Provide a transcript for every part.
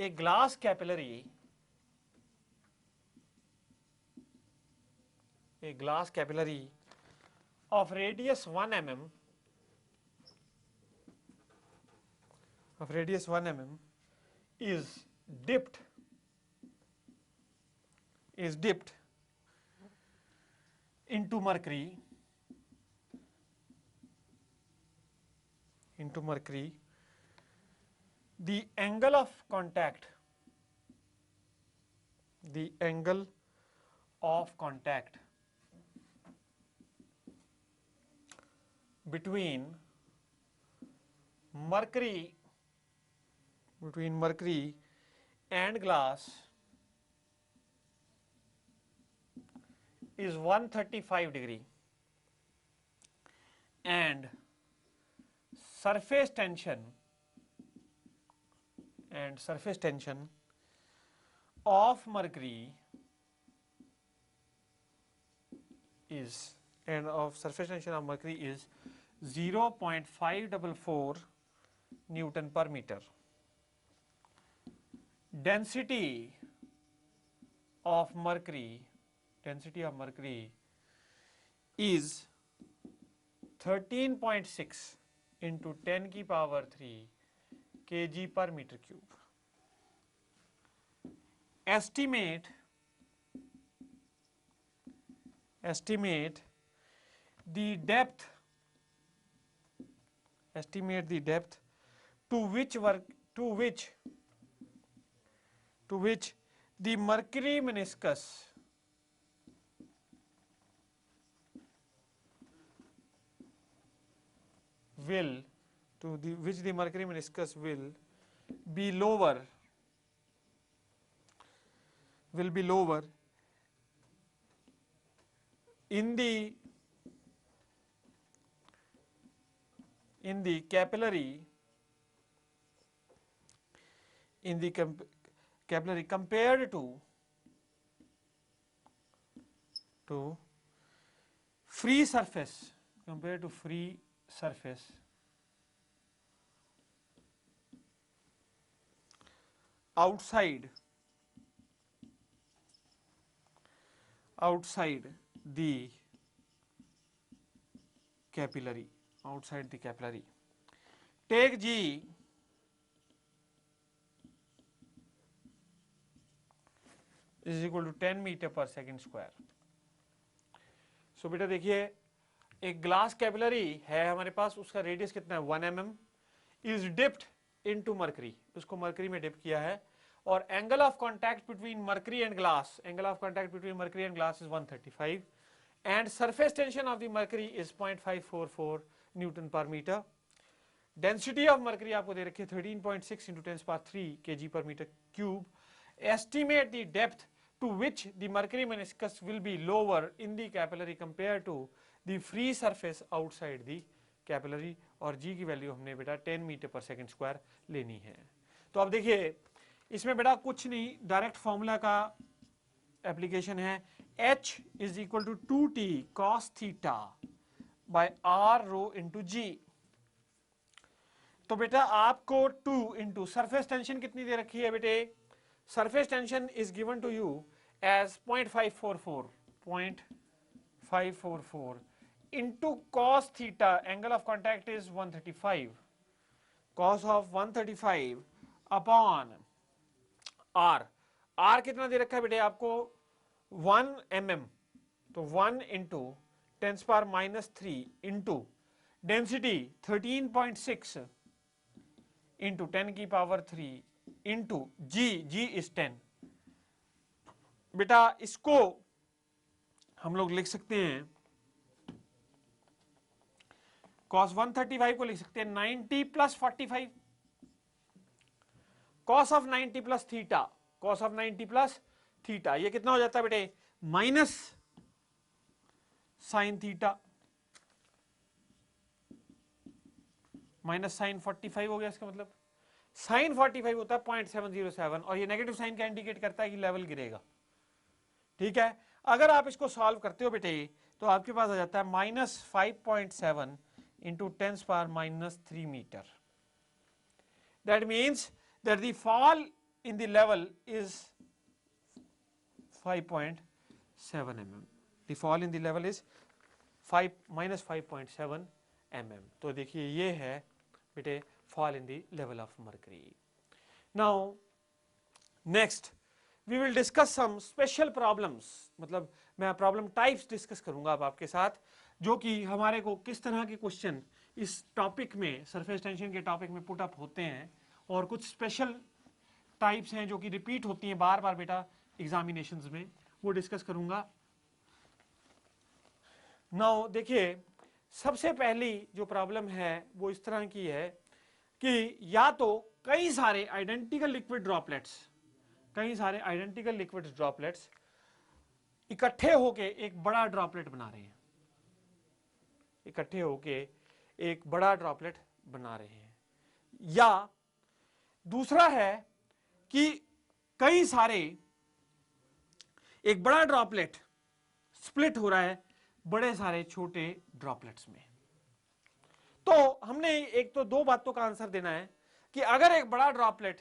a glass capillary of radius 1 mm is dipped into mercury the angle of contact between mercury and glass is 135 degree and surface tension of mercury is 0.544 Newton per meter. Density of mercury is 13.6 into 10 की power 3 kg per meter cube. Estimate the depth to which the mercury meniscus will be lower in the capillary compared to free surface outside the capillary. Take G is equal to 10 metre पर second square. सो बेटा देखिए, एक glass capillary है हमारे पास, उसका radius कितना है 1 mm, is dipped into mercury, उसको मर्करी में डिप किया है, और angle of contact between mercury and glass is 135 and surface tension of the mercury is 0.544 Newton per meter. Density of mercury आपको दे रखी है 13.6 into 10 power 3 kg per meter cube. Estimate the depth to which the mercury meniscus will be lower in the capillary compared to the free surface outside the capillary, और G की value हमने बेटा 10 metre पर second square लेनी है. तो अब देखिए इसमें बेटा कुछ नहीं, डायरेक्ट फॉर्मूला का एप्लीकेशन है. H is equal to 2t cos theta by r rho into g. तो बेटा आपको 2 इंटू सरफेस टेंशन कितनी दे रखी है बेटे, surface tension is given to you as 0.544 into cos theta, angle of contact is 135, cos of 135 upon r. r कितना दे रखा है बेटे आपको 1 mm, तो 1 into 10 power -3 into density 13.6 into 10 की पावर 3 इंटू जी इज 10. बेटा इसको हम लोग लिख सकते हैं, cos 135 को लिख सकते हैं 90 plus 45, cos of 90 plus theta, cos of 90 plus theta, ये कितना हो जाता है बेटे minus sine theta, minus sine 45 हो गया. इसका मतलब साइन 45 होता है 0.707, और ये नेगेटिव साइन का इंडिकेट करता है कि लेवल गिरेगा. ठीक है, अगर आप इसको सॉल्व करते हो बेटे तो आपके पास आ जाता है -5.7 into 10⁻³ metre. That means that the fall in the level is 5.7 mm. The fall in the level is -5.7 mm. तो देखिए ये है बेटे fall in the level of mercury. Now next we will discuss some special problems, मतलब मैं problem types discuss करूंगा अब आपके साथ, जो कि हमारे को किस तरह के क्वेश्चन इस टॉपिक में, सरफेस टेंशन के टॉपिक में पुट अप होते हैं, और कुछ स्पेशल टाइप्स हैं जो कि रिपीट होती हैं बार बार बेटा एग्जामिनेशंस में, वो डिस्कस करूंगा. नाउ देखिए सबसे पहली जो प्रॉब्लम है वो इस तरह की है कि या तो कई सारे आइडेंटिकल लिक्विड ड्रॉपलेट्स इकट्ठे होके एक बड़ा ड्रॉपलेट बना रहे हैं, या दूसरा है कि कई सारे एक बड़ा ड्रॉपलेट स्प्लिट हो रहा है बड़े सारे छोटे ड्रॉपलेट्स में. तो हमने एक तो दो बातों का आंसर देना है कि अगर एक बड़ा ड्रॉपलेट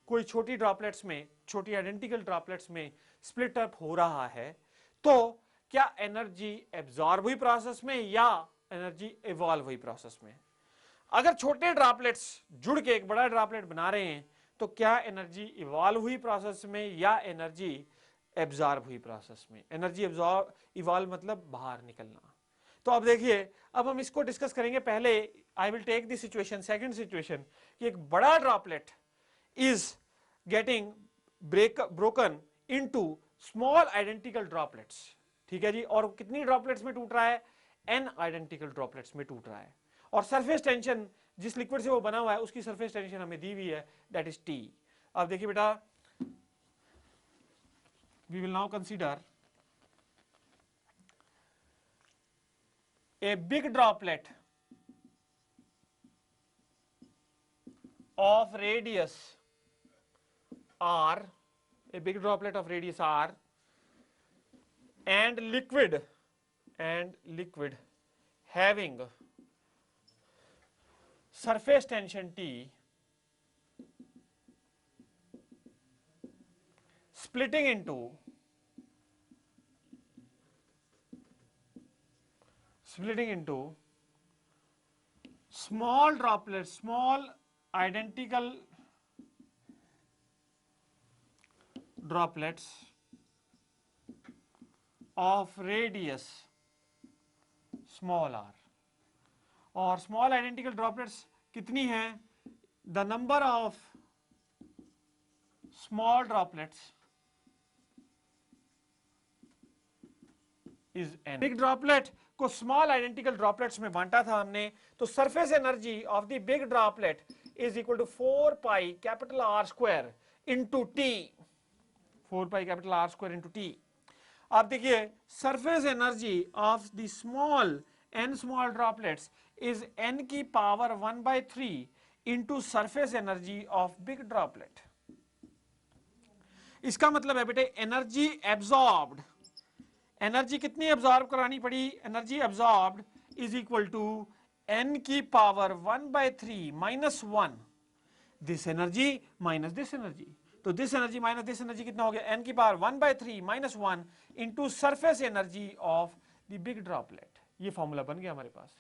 कोई छोटी ड्रॉपलेट्स में, छोटी आइडेंटिकल ड्रॉपलेट्स में स्प्लिट अप हो रहा है, तो क्या एनर्जी एब्जॉर्ब हुई प्रोसेस में या एनर्जी इवॉल्व हुई प्रोसेस में. अगर छोटे ड्रॉपलेट्स जुड़ के एक बड़ा ड्रॉपलेट बना रहे हैं तो क्या एनर्जी इवॉल्व हुई प्रोसेस में या एनर्जी एब्जॉर्ब हुई प्रोसेस में. एनर्जी इवॉल्व मतलब बाहर निकलना. तो अब देखिए अब हम इसको डिस्कस करेंगे. पहले I will take the situation, second situation, कि एक बड़ा droplet is getting broken into small identical droplets. ठीक है जी, और कितनी ड्रॉपलेट्स में टूट रहा है, n आइडेंटिकल ड्रॉपलेट्स में टूट रहा है. और सरफेस टेंशन जिस लिक्विड से वो बना हुआ है उसकी सरफेस टेंशन हमें दी हुई है, दैट इज T. अब देखिए बेटा, we will now consider a big droplet of radius r, and liquid having surface tension T splitting into small droplets, small identical droplets of radius small r. और small identical droplets कितनी हैं, the number of small droplets is n. big droplet को small identical droplets में बांटा था हमने, तो surface energy of the big droplet is equal to 4 pi capital R square into T. 4 pi capital R square into T. अब देखिए surface energy of the n small droplets is n की power 1/3 into surface energy of big droplet. इसका मतलब है बेटे energy absorbed, energy कितनी absorb करानी पड़ी, energy absorbed is equal to n की power 1/3 minus 1 this energy minus this energy. तो this energy minus this energy कितना हो गया, n की power 1/3 minus 1 into surface energy of the big droplet. ये फॉर्मूला बन गया हमारे पास.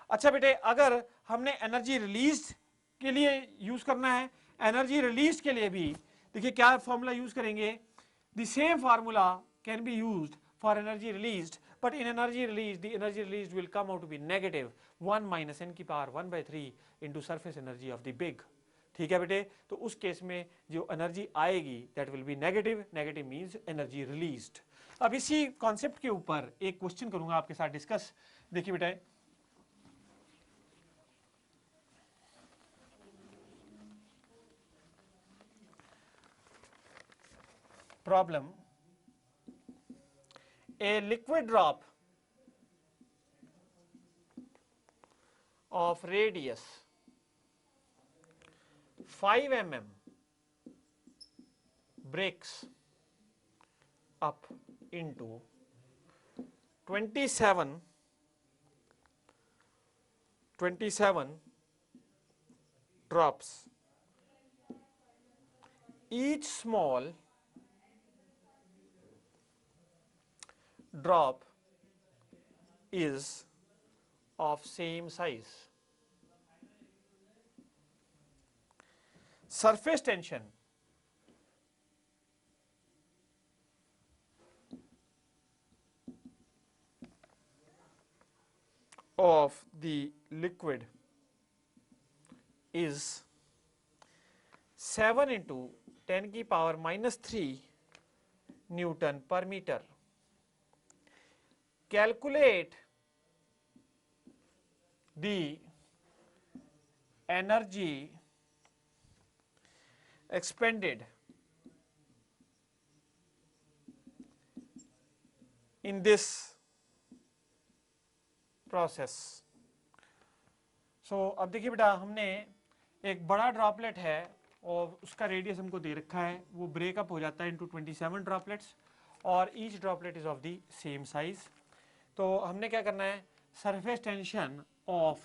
अच्छा बेटे, अगर हमने एनर्जी रिलीज के लिए यूज करना है, एनर्जी रिलीज के लिए भी देखिए क्या फॉर्मूला यूज करेंगे, the same formula can be used for energy released, but in energy released the energy released will come out to be negative 1 minus n की power 1/3 into surface energy of the big. ठीक है बेटे, तो उस case में जो energy आएगी that will be negative, negative means energy released. अब इसी कॉन्सेप्ट के ऊपर एक क्वेश्चन करूंगा आपके साथ डिस्कस. देखिए बेटा, problem, a liquid drop of radius 5 mm breaks up into 27 drops each small drop is of same size. Surface tension of the liquid is 7 into 10 की power -3 Newton per meter. Calculate the energy expended in this process. So अब देखिए बेटा, हमने एक बड़ा droplet है और उसका रेडियस हमको दे रखा है, वो ब्रेकअप हो जाता है इनटू 27 ड्रॉपलेट्स और each droplet is of the same size. तो हमने क्या करना है, surface tension of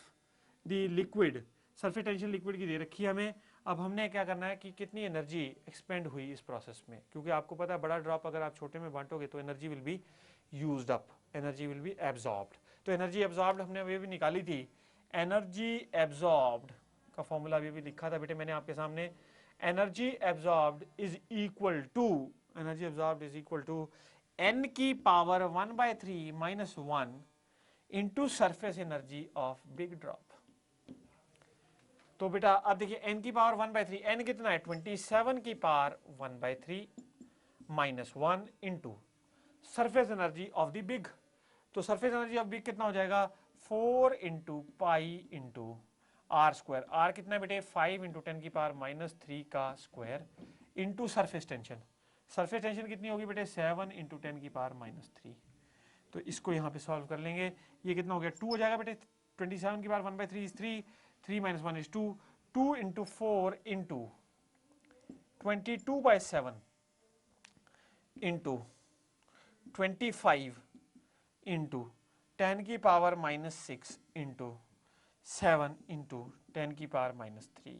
the liquid, surface tension liquid की दे रखी है हमें. अब हमने क्या करना है कि कितनी एनर्जी एक्सपेंड हुई इस प्रोसेस में, क्योंकि आपको पता है बड़ा ड्रॉप अगर आप छोटे में बांटोगे तो energy will be used up, energy will be absorbed. तो एनर्जी एब्जॉर्ब्ड हमने अभी भी निकाली थी. एनर्जी एब्जॉर्ब्ड का फॉर्मूला अभी भी लिखा था बेटे मैंने आपके सामने. Energy absorbed is equal to n की power 1/3 minus 1 into surface energy of big drop. तो बेटा अब देखिए n की पावर 1/3, n कितना है 27 की power 1/3 minus 1 into surface energy of the big. तो सरफेस एनर्जी ऑफ बिग कितना हो जाएगा 4 into pi into R square. R कितना है बेटे 5 इंटू 10 की पावर -3 का square into surface tension. Surface tension कितनी होगी बेटे 7 इंटू 10 की पावर -3. तो इसको यहाँ पे सॉल्व कर लेंगे. ये कितना हो गया 2 हो जाएगा बेटे. 27 की power 1/3 is 3, 3 minus 1 is 2, 2 into 4 into 22/7 into 25 into 10 की पावर -6 इंटू 7 इंटू 10 की पावर -3.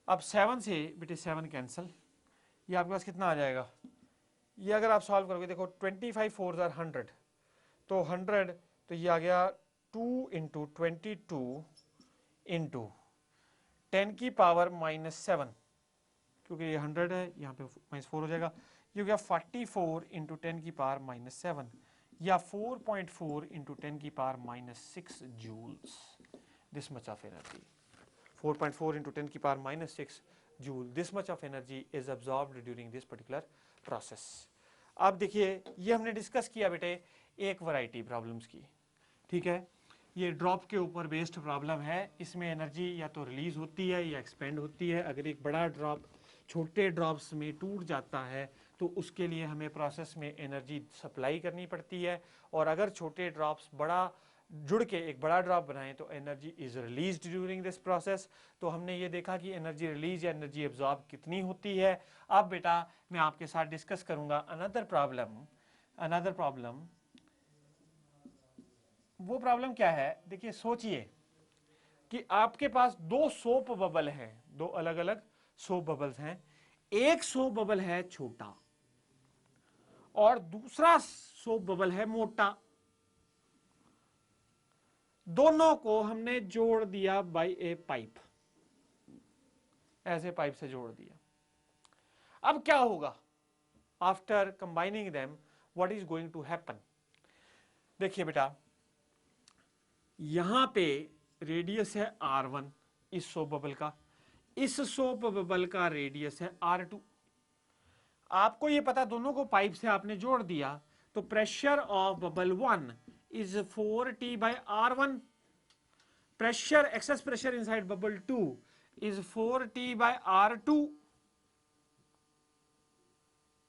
अब 7 से बेटे 7 कैंसिल, ये आपके पास कितना आ जाएगा, ये अगर आप सॉल्व करोगे देखो 25 4 आर 100, तो 100 तो ये आ गया 2 इंटू 22 इंटू 10 की पावर -7, क्योंकि ये 100 है यहाँ पे -4 हो जाएगा. ये हो गया 44 इंटू 10 की पावर -7 या 4.4 इंटू 10 की power -6 joules. This much of energy 4.4 into 10 की power -6 joule. This much of energy is absorbed during this particular process. अब देखिए ये हमने डिस्कस किया बेटे एक वैरायटी प्रॉब्लम्स की, ठीक है. ये ड्रॉप के ऊपर बेस्ड प्रॉब्लम है. इसमें एनर्जी या तो रिलीज होती है या एक्सपेंड होती है. अगर एक बड़ा ड्रॉप छोटे ड्रॉप्स में टूट जाता है तो उसके लिए हमें प्रोसेस में एनर्जी सप्लाई करनी पड़ती है. और अगर छोटे ड्रॉप्स बड़ा जुड़ के एक बड़ा ड्रॉप बनाएं तो energy is released during this process. तो हमने ये देखा कि एनर्जी रिलीज या एनर्जी एब्जॉर्ब कितनी होती है. अब बेटा मैं आपके साथ डिस्कस करूंगा अनदर प्रॉब्लम. वो प्रॉब्लम क्या है, देखिए सोचिए कि आपके पास दो सोप बबल हैं, दो अलग अलग सोप बबल्स हैं. एक सोप बबल है छोटा और दूसरा सोप बबल है मोटा. दोनों को हमने जोड़ दिया बाय ए पाइप, ऐसे पाइप से जोड़ दिया. अब क्या होगा after combining them, what is going to happen. देखिए बेटा यहां पे रेडियस है R1 इस सोप बबल का, इस सोप बबल का रेडियस है R2. आपको ये पता दोनों को पाइप से आपने जोड़ दिया तो pressure of bubble 1 is 4T by R1. Pressure, excess pressure inside bubble 2 is 4T by R2.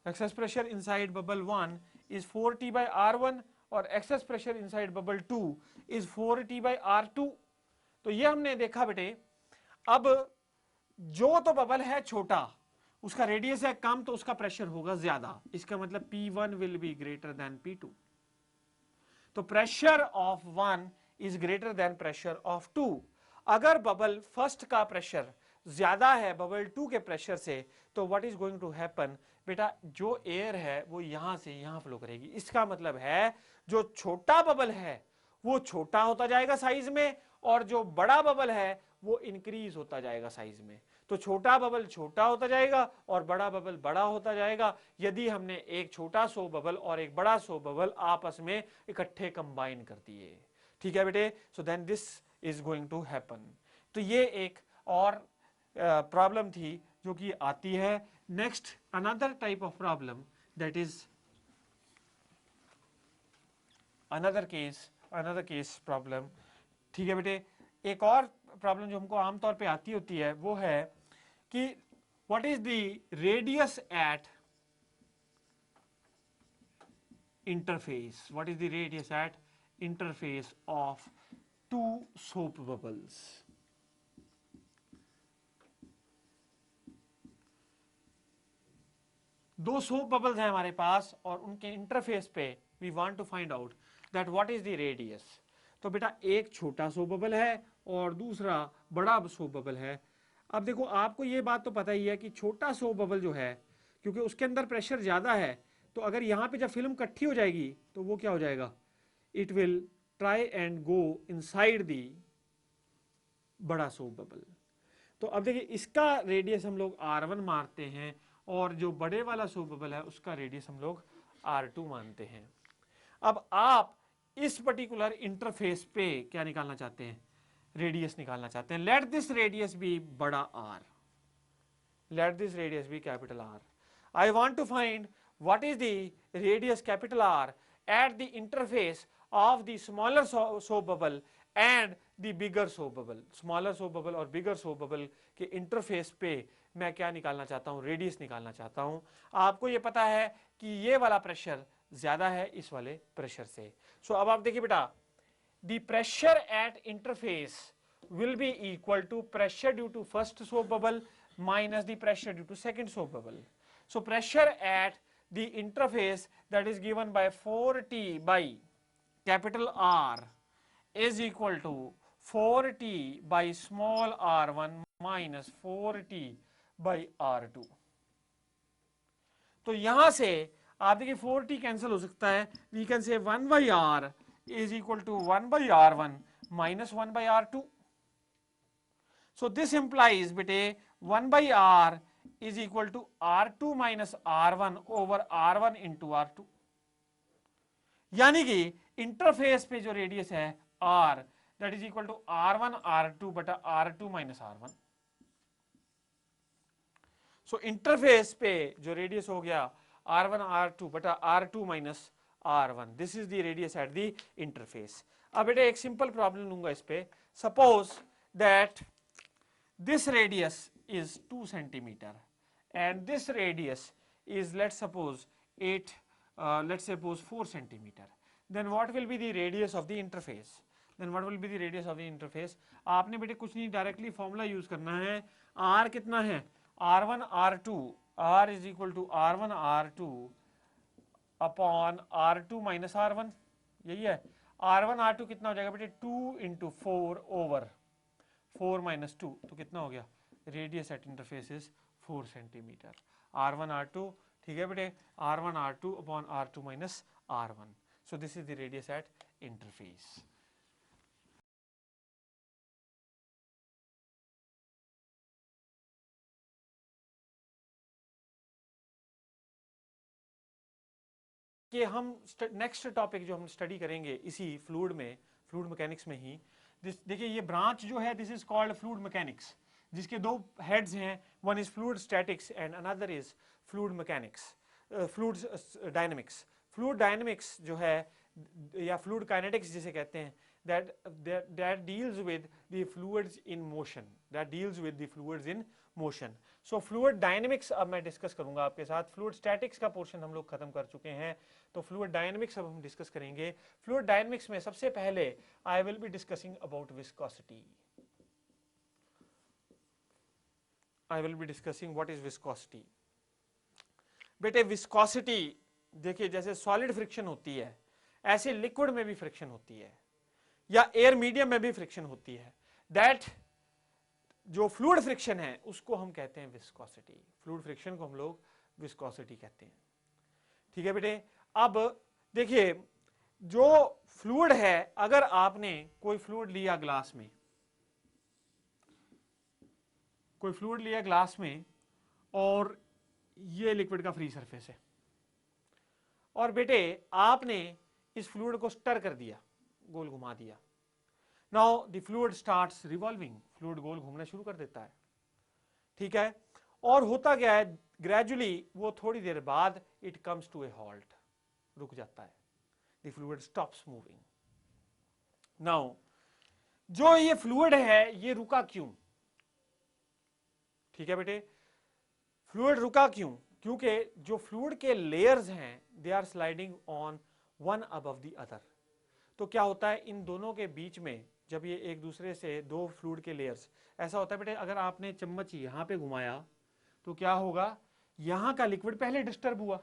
Excess pressure inside bubble 1 is 4T by R1 और excess pressure inside bubble 2 is 4T by R2. तो ये हमने देखा बेटे. अब जो तो bubble है छोटा उसका रेडियस है कम तो उसका प्रेशर होगा ज्यादा. इसका मतलब P1 will be greater than P2. तो pressure of 1 is greater than pressure of 2. अगर बबल फर्स्ट का प्रेशर ज्यादा है बबल 2 के प्रेशर से, तो what is going to happen, बेटा जो एयर है वो यहां से यहां फ्लो करेगी। इसका मतलब है जो छोटा बबल है वो छोटा होता जाएगा साइज में, और जो बड़ा बबल है वो इंक्रीज होता जाएगा साइज में। तो छोटा बबल छोटा होता जाएगा और बड़ा बबल बड़ा होता जाएगा यदि हमने एक छोटा सो बबल और एक बड़ा सो बबल आपस में इकट्ठे कंबाइन कर दिए। ठीक है बेटे, so then this is going to happen. तो ये एक और प्रॉब्लम थी जो कि आती है। Next another type of problem, that is another case problem. ठीक है बेटे, एक और प्रॉब्लम जो हमको आमतौर पे आती होती है वो है कि what is the radius at interface, what is the radius at interface of two soap bubbles. दो सोप बबल्स हैं हमारे पास और उनके इंटरफेस पे we want to find out that what is the radius. तो बेटा एक छोटा सोप बबल है और दूसरा बड़ा सोप बबल है। अब देखो आपको ये बात तो पता ही है कि छोटा सोप बबल जो है, क्योंकि उसके अंदर प्रेशर ज्यादा है, तो अगर यहाँ पे जब फिल्म इकट्ठी हो जाएगी तो वो क्या हो जाएगा, it will try and go inside the बड़ा सोप बबल। तो अब देखिए इसका रेडियस हम लोग R1 मारते हैं और जो बड़े वाला सोप बबल है उसका रेडियस हम लोग R2 मानते हैं। अब आप इस पर्टिकुलर इंटरफेस पे क्या निकालना चाहते हैं, रेडियस निकालना चाहते हैं। लेट दिस रेडियस बी बड़ा R, let this radius be capital R। I want to find what is the radius capital R at the interface of the smaller soap bubble and the bigger soap bubble। smaller soap bubble और bigger soap bubble के interface पे मैं क्या निकालना चाहता हूँ, radius निकालना चाहता हूँ। आपको ये पता है कि ये वाला प्रेशर ज्यादा है इस वाले प्रेशर से। सो अब आप देखिए बेटा, the pressure at interface will be equal to pressure due to first soap bubble minus the pressure due to second soap bubble। so pressure at the interface that is given by 4T by capital R is equal to 4T by small r1 minus 4T by r2। तो यहां से आप देखिए 4T cancel हो सकता है, we can से 1 by R is equal to 1 by R1 minus 1 by R2। so this implies बेटे 1 by R is equal to R2 minus R1 over R1 into R2। यानी कि इंटरफेस पे जो रेडियस है R that is equal to R1 R2 बटा R2 minus R1। सो interface पे जो radius हो गया R1 R2 बटा R2 minus R1, this is the radius eight the interface. अब बेटा एक सिंपल प्रॉब्लम लूंगा इस पे, suppose that this radius is 2 centimetre and this radius is let's suppose 4 centimeter, then what will be the radius of the interface, then what will be the radius of the interface। आपने बेटे कुछ नहीं, directly formula use करना है। R कितना है, R1 R2, R is equal to R1 R2 upon R2 minus R1, यही है। R1 R2 कितना हो जाएगा बेटे 2 into 4 ओवर 4 माइनस 2, तो कितना हो गया, radius at interface is 4 centimetre. R1 R2, ठीक है बेटे, R1 R2 upon R2 minus R1। So this is the radius at interface. कि हम नेक्स्ट टॉपिक जो हम स्टडी करेंगे इसी फ्लूइड में, फ्लूइड मैकेनिक्स में ही, देखिए ये ब्रांच जो है this is called fluid mechanics, जिसके दो हेड्स हैं, one is fluid statics and another is fluid mechanics, fluid dynamics. Fluid dynamics जो है या फ्लूइड काइनेटिक्स जिसे कहते हैं, that deals with the fluids in motion, that deals with the fluids in motion। so fluid dynamics अब मैं discuss करूंगा आपके साथ। फ्लूइड स्टैटिक्स का पोर्शन हम लोग खत्म कर चुके हैं, तो फ्लूइड डायनेमिक्स अब हम डिस्कस करेंगे। फ्लूइड डायनेमिक्स में सबसे पहले I will be discussing about viscosity. I will be discussing what is viscosity. बेटे विस्कोसिटी देखिए जैसे सॉलिड फ्रिक्शन होती है ऐसे लिक्विड में भी फ्रिक्शन होती है या एयर मीडियम में भी फ्रिक्शन होती है। दैट जो फ्लूइड फ्रिक्शन है उसको हम कहते हैं विस्कोसिटी, फ्लूइड फ्रिक्शन को हम लोग विस्कोसिटी कहते हैं। ठीक है बेटे, अब देखिए जो फ्लूइड है, अगर आपने कोई फ्लूइड लिया ग्लास में, कोई फ्लूइड लिया ग्लास में और ये लिक्विड का फ्री सरफेस है, और बेटे आपने इस फ्लूइड को स्टर कर दिया, गोल घुमा दिया। Now the fluid starts revolving, fluid गोल घूमना शुरू कर देता है। ठीक है, और होता क्या है, ग्रेजुअली वो थोड़ी देर बाद it comes to a halt, रुक जाता है, the fluid stops moving. Now जो ये फ्लूइड है ये रुका क्यों? ठीक है बेटे, फ्लूइड रुका क्यों? क्योंकि जो फ्लूइड के लेयर्स हैं they are sliding on one above the other. तो क्या होता है, इन दोनों के बीच में जब ये एक दूसरे से दो फ्लूइड के लेयर्स, ऐसा होता है बेटे, अगर आपने चम्मच यहां पे घुमाया तो क्या होगा, यहां का लिक्विड पहले डिस्टर्ब हुआ,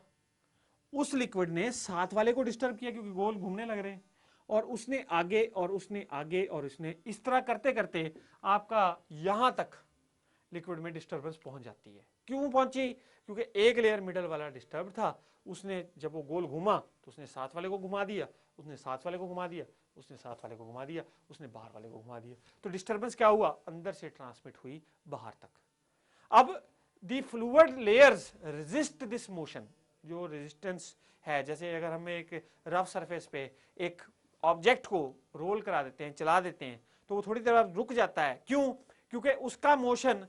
उस लिक्विड ने साथ वाले को डिस्टर्ब किया क्योंकि गोल घूमने लग रहे हैं, और उसने आगे और उसने आगे और उसने, इस तरह करते करते आपका यहां तक लिक्विड में डिस्टर्बेंस पहुंच जाती है। क्यों पहुंची? क्योंकि एक लेयर मिडल वाला डिस्टर्ब था, उसने जब वो गोल घुमा तो उसने साथ वाले को घुमा दिया, उसने साथ वाले को घुमा दिया, उसने साथ वाले को घुमा दिया, उसने बाहर वाले को घुमा दिया, तो डिस्टर्बेंस क्या हुआ, अंदर से ट्रांसमिट हुई बाहर तक। अब the fluid layers resist this motion, जो रेजिस्टेंस है, जैसे अगर हम एक रफ सरफेस पे एक ऑब्जेक्ट को रोल करा देते हैं, चला देते हैं, तो वो थोड़ी देर बाद रुक जाता है। क्यों? क्योंकि उसका मोशन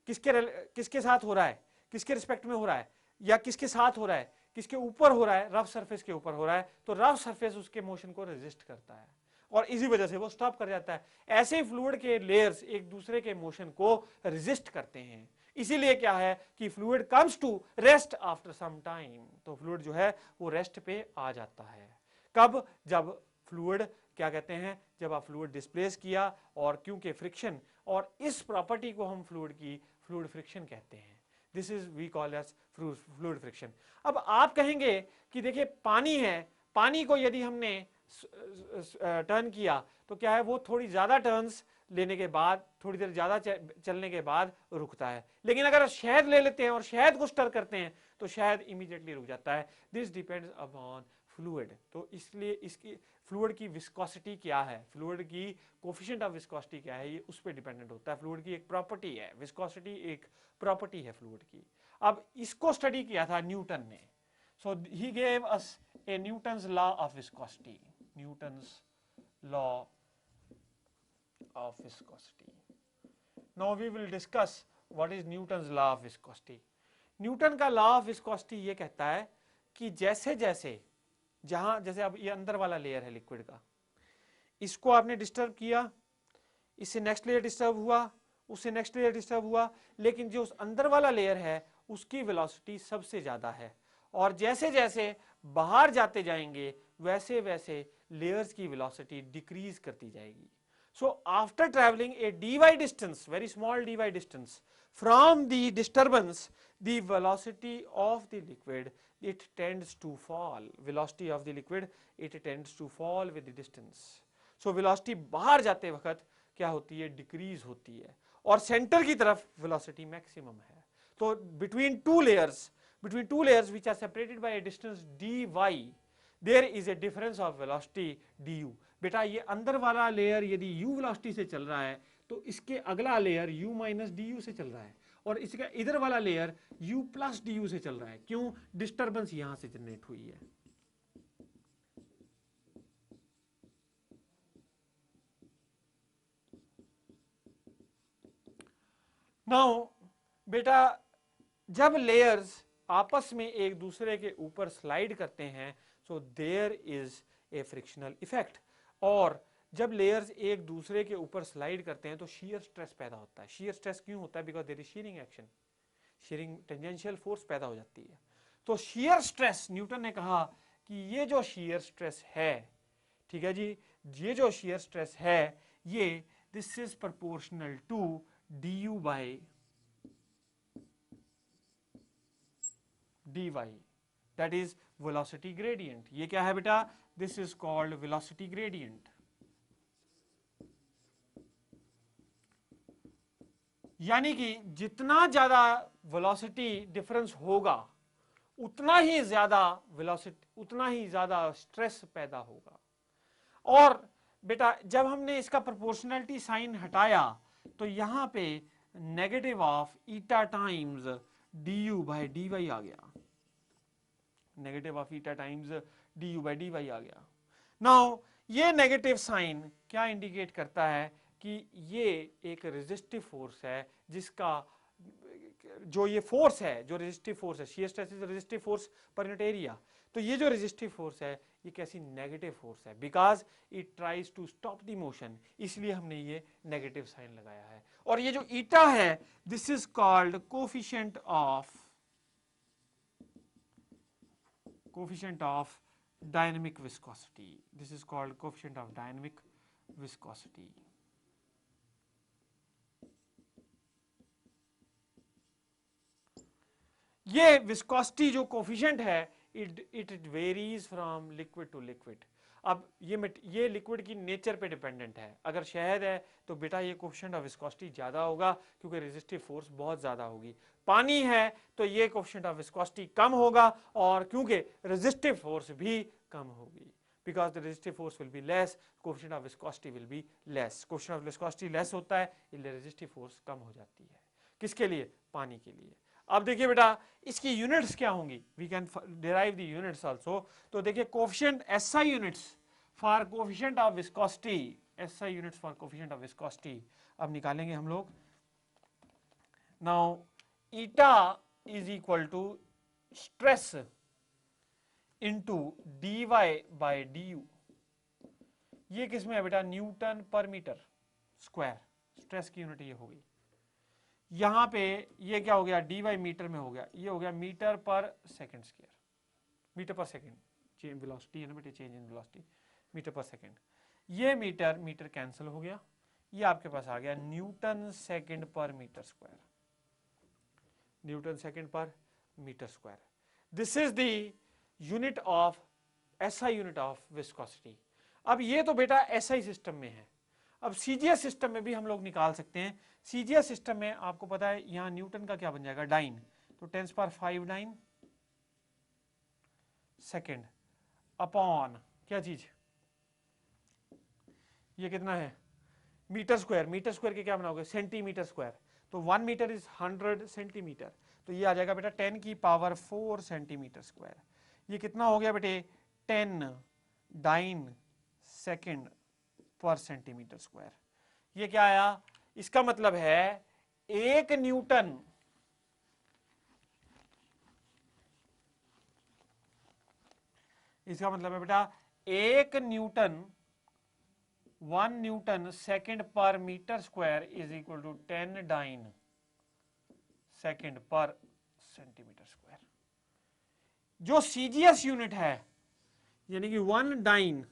किसके साथ हो रहा है, किसके रिस्पेक्ट में हो रहा है, या किसके साथ हो रहा है, किसके ऊपर हो रहा है, रफ सरफेस के ऊपर हो रहा है, तो रफ सरफेस उसके मोशन को रेजिस्ट करता है और इसी वजह से वो स्टॉप कर जाता है। ऐसे ही फ्लूइड के लेयर्स एक दूसरे के मोशन को रेजिस्ट करते हैं, इसीलिए क्या है कि fluid comes to rest after some time, तो फ्लूइड जो है वो रेस्ट पे आ जाता है। कब? जब फ्लूइड क्या कहते हैं, जब आप फ्लूइड डिस्प्लेस किया, और क्योंकि फ्रिक्शन, और इस प्रॉपर्टी को हम फ्लूइड की फ्लूइड फ्रिक्शन कहते हैं, this is we call as fluid friction. अब आप कहेंगे कि देखिए पानी है, पानी को यदि हमने टर्न किया तो क्या है, वो थोड़ी ज्यादा टर्न्स लेने के बाद, थोड़ी देर ज्यादा चलने के बाद रुकता है, लेकिन अगर शहद ले लेते हैं और शहद को स्टर करते हैं तो शहद इमीडिएटली रुक जाता है। This depends upon fluid. तो इसलिए इसकी फ्लूइड की विस्कोसिटी क्या है, फ्लूइड की कोफिशिएंट ऑफ विस्कोसिटी क्या है, ये उस पर डिपेंडेंट होता है। फ्लूइड की एक प्रॉपर्टी है, विस्कोसिटी एक प्रॉपर्टी है फ्लूइड की। अब इसको स्टडी किया था न्यूटन ने, so he gave us a Newton's law of viscosity, Newton's law of viscosity. Now we will discuss what is Newton's law of viscosity. Newton का लॉ ऑफ विस्कोसिटी ये कहता है कि जैसे जैसे, जहां जैसे अब ये अंदर वाला लेयर है लिक्विड का, इसको आपने डिस्टर्ब किया, इससे नेक्स्ट लेयर डिस्टर्ब हुआ, उससे नेक्स्ट लेयर डिस्टर्ब हुआ, लेकिन जो उस अंदर वाला लेयर है उसकी वेलोसिटी सबसे ज्यादा है, और जैसे जैसे बाहर जाते जाएंगे वैसे वैसे लेयर्स की वेलोसिटी डिक्रीज करती जाएगी। So after traveling a dy distance, very small dy distance from the disturbance, the velocity of the liquid, it tends to fall. Velocity of the liquid, it tends to fall with the distance. So velocity बाहर जाते वक्त क्या होती है, decrease होती है, और centre की तरफ वेलोसिटी मैक्सिमम है। तो between two layers which are separated by a distance dy, there is a difference of velocity du. बेटा ये अंदर वाला लेयर यदि u वेलोसिटी से चल रहा है तो इसके अगला लेयर u माइनस du से चल रहा है, और इसका इधर वाला लेयर u प्लस du से चल रहा है। क्यों? डिस्टर्बेंस यहां से जनरेट हुई है। नाउ बेटा जब लेयर्स आपस में एक दूसरे के ऊपर स्लाइड करते हैं, so there is a frictional effect, और जब लेयर्स एक दूसरे के ऊपर स्लाइड करते हैं तो शीयर स्ट्रेस पैदा होता है। शीयर स्ट्रेस क्यों होता है? Because there is shearing action, shearing tangential force पैदा हो जाती है। तो शीयर स्ट्रेस, न्यूटन ने कहा कि ये जो शीयर स्ट्रेस है, ठीक है जी, ये जो शीयर स्ट्रेस है ये this is proportional to du by dy, that is velocity gradient. ये क्या है बेटा? This is called velocity gradient. यानी कि जितना ज्यादा वेलोसिटी डिफरेंस होगा उतना ही ज्यादा वेलोसिटी, उतना ही ज्यादा स्ट्रेस पैदा होगा। और बेटा जब हमने इसका प्रोपोर्शनैलिटी साइन हटाया तो यहां पे negative of eta times d u by d y आ गया, negative of eta times d u by d y आ गया। नाउ ये नेगेटिव साइन क्या इंडिकेट करता है कि ये एक रेजिस्टिव फोर्स है, जिसका जो ये फोर्स है, जो रेजिस्टिव फोर्स है, shear stress is resistive force per unit area, तो ये जो रेजिस्टिव फोर्स है ये कैसी नेगेटिव फोर्स है, because it tries to stop the motion, इसलिए हमने ये नेगेटिव साइन लगाया है। और ये जो ईटा है this is called coefficient of dynamic viscosity. This is called coefficient of dynamic viscosity. ये विस्कोसिटी जो कोफिशिएंट है it varies from liquid to liquid. अब ये लिक्विड की नेचर पे डिपेंडेंट है। अगर शहद है तो बेटा ये कोफिशिएंट ऑफ विस्कोसिटी ज्यादा होगा क्योंकि रेजिस्टिव फोर्स बहुत ज्यादा होगी। पानी है तो ये कोफिशिएंट ऑफ विस्कोसिटी कम होगा और क्योंकि रेजिस्टिव फोर्स भी कम होगी, because the resistive force will be less, coefficient of viscosity will be less. coefficient of viscosity less होता है इसलिए resistive force कम हो जाती है। किसके लिए? पानी के लिए। अब देखिए बेटा इसकी यूनिट्स क्या होंगी, we can derive the units also. तो देखिए coefficient SI units for coefficient of viscosity, SI units for coefficient of viscosity अब निकालेंगे हम लोग। Now eta is equal to stress into d y by d u. ये किसमें है बेटा? Newton per metre square, stress की यूनिट ये होगी। यहां पे ये क्या हो गया? डी वाई मीटर में हो गया, ये हो गया metre per second square, metre per second change velocity है ना बेटे, change in velocity metre per second. ये मीटर मीटर कैंसिल हो गया, ये आपके पास आ गया newton second per metre square, newton second per metre square. This is the unit of SI unit of viscosity. अब ये तो बेटा SI सिस्टम में है। अब CGS सिस्टम में भी हम लोग निकाल सकते हैं। CGS सिस्टम में आपको पता है यहां न्यूटन का क्या बन जाएगा? डाइन, तो 10⁵ डाइन सेकेंड अपॉन क्या चीज, ये कितना है? Metre square. मीटर स्क्वायर के क्या बनाओगे? Centimetre square. तो 1 मीटर इज 100 सेंटीमीटर, तो ये आ जाएगा बेटा 10⁴ सेंटीमीटर स्क्वायर। ये कितना हो गया बेटे? 10 dyne second per centimetre square. ये क्या आया? इसका मतलब है 1 न्यूटन इसका मतलब है बेटा 1 newton 1 newton second per metre square is equal to 10 dyne second per centimetre square. जो CGS यूनिट है यानी कि 1 dyne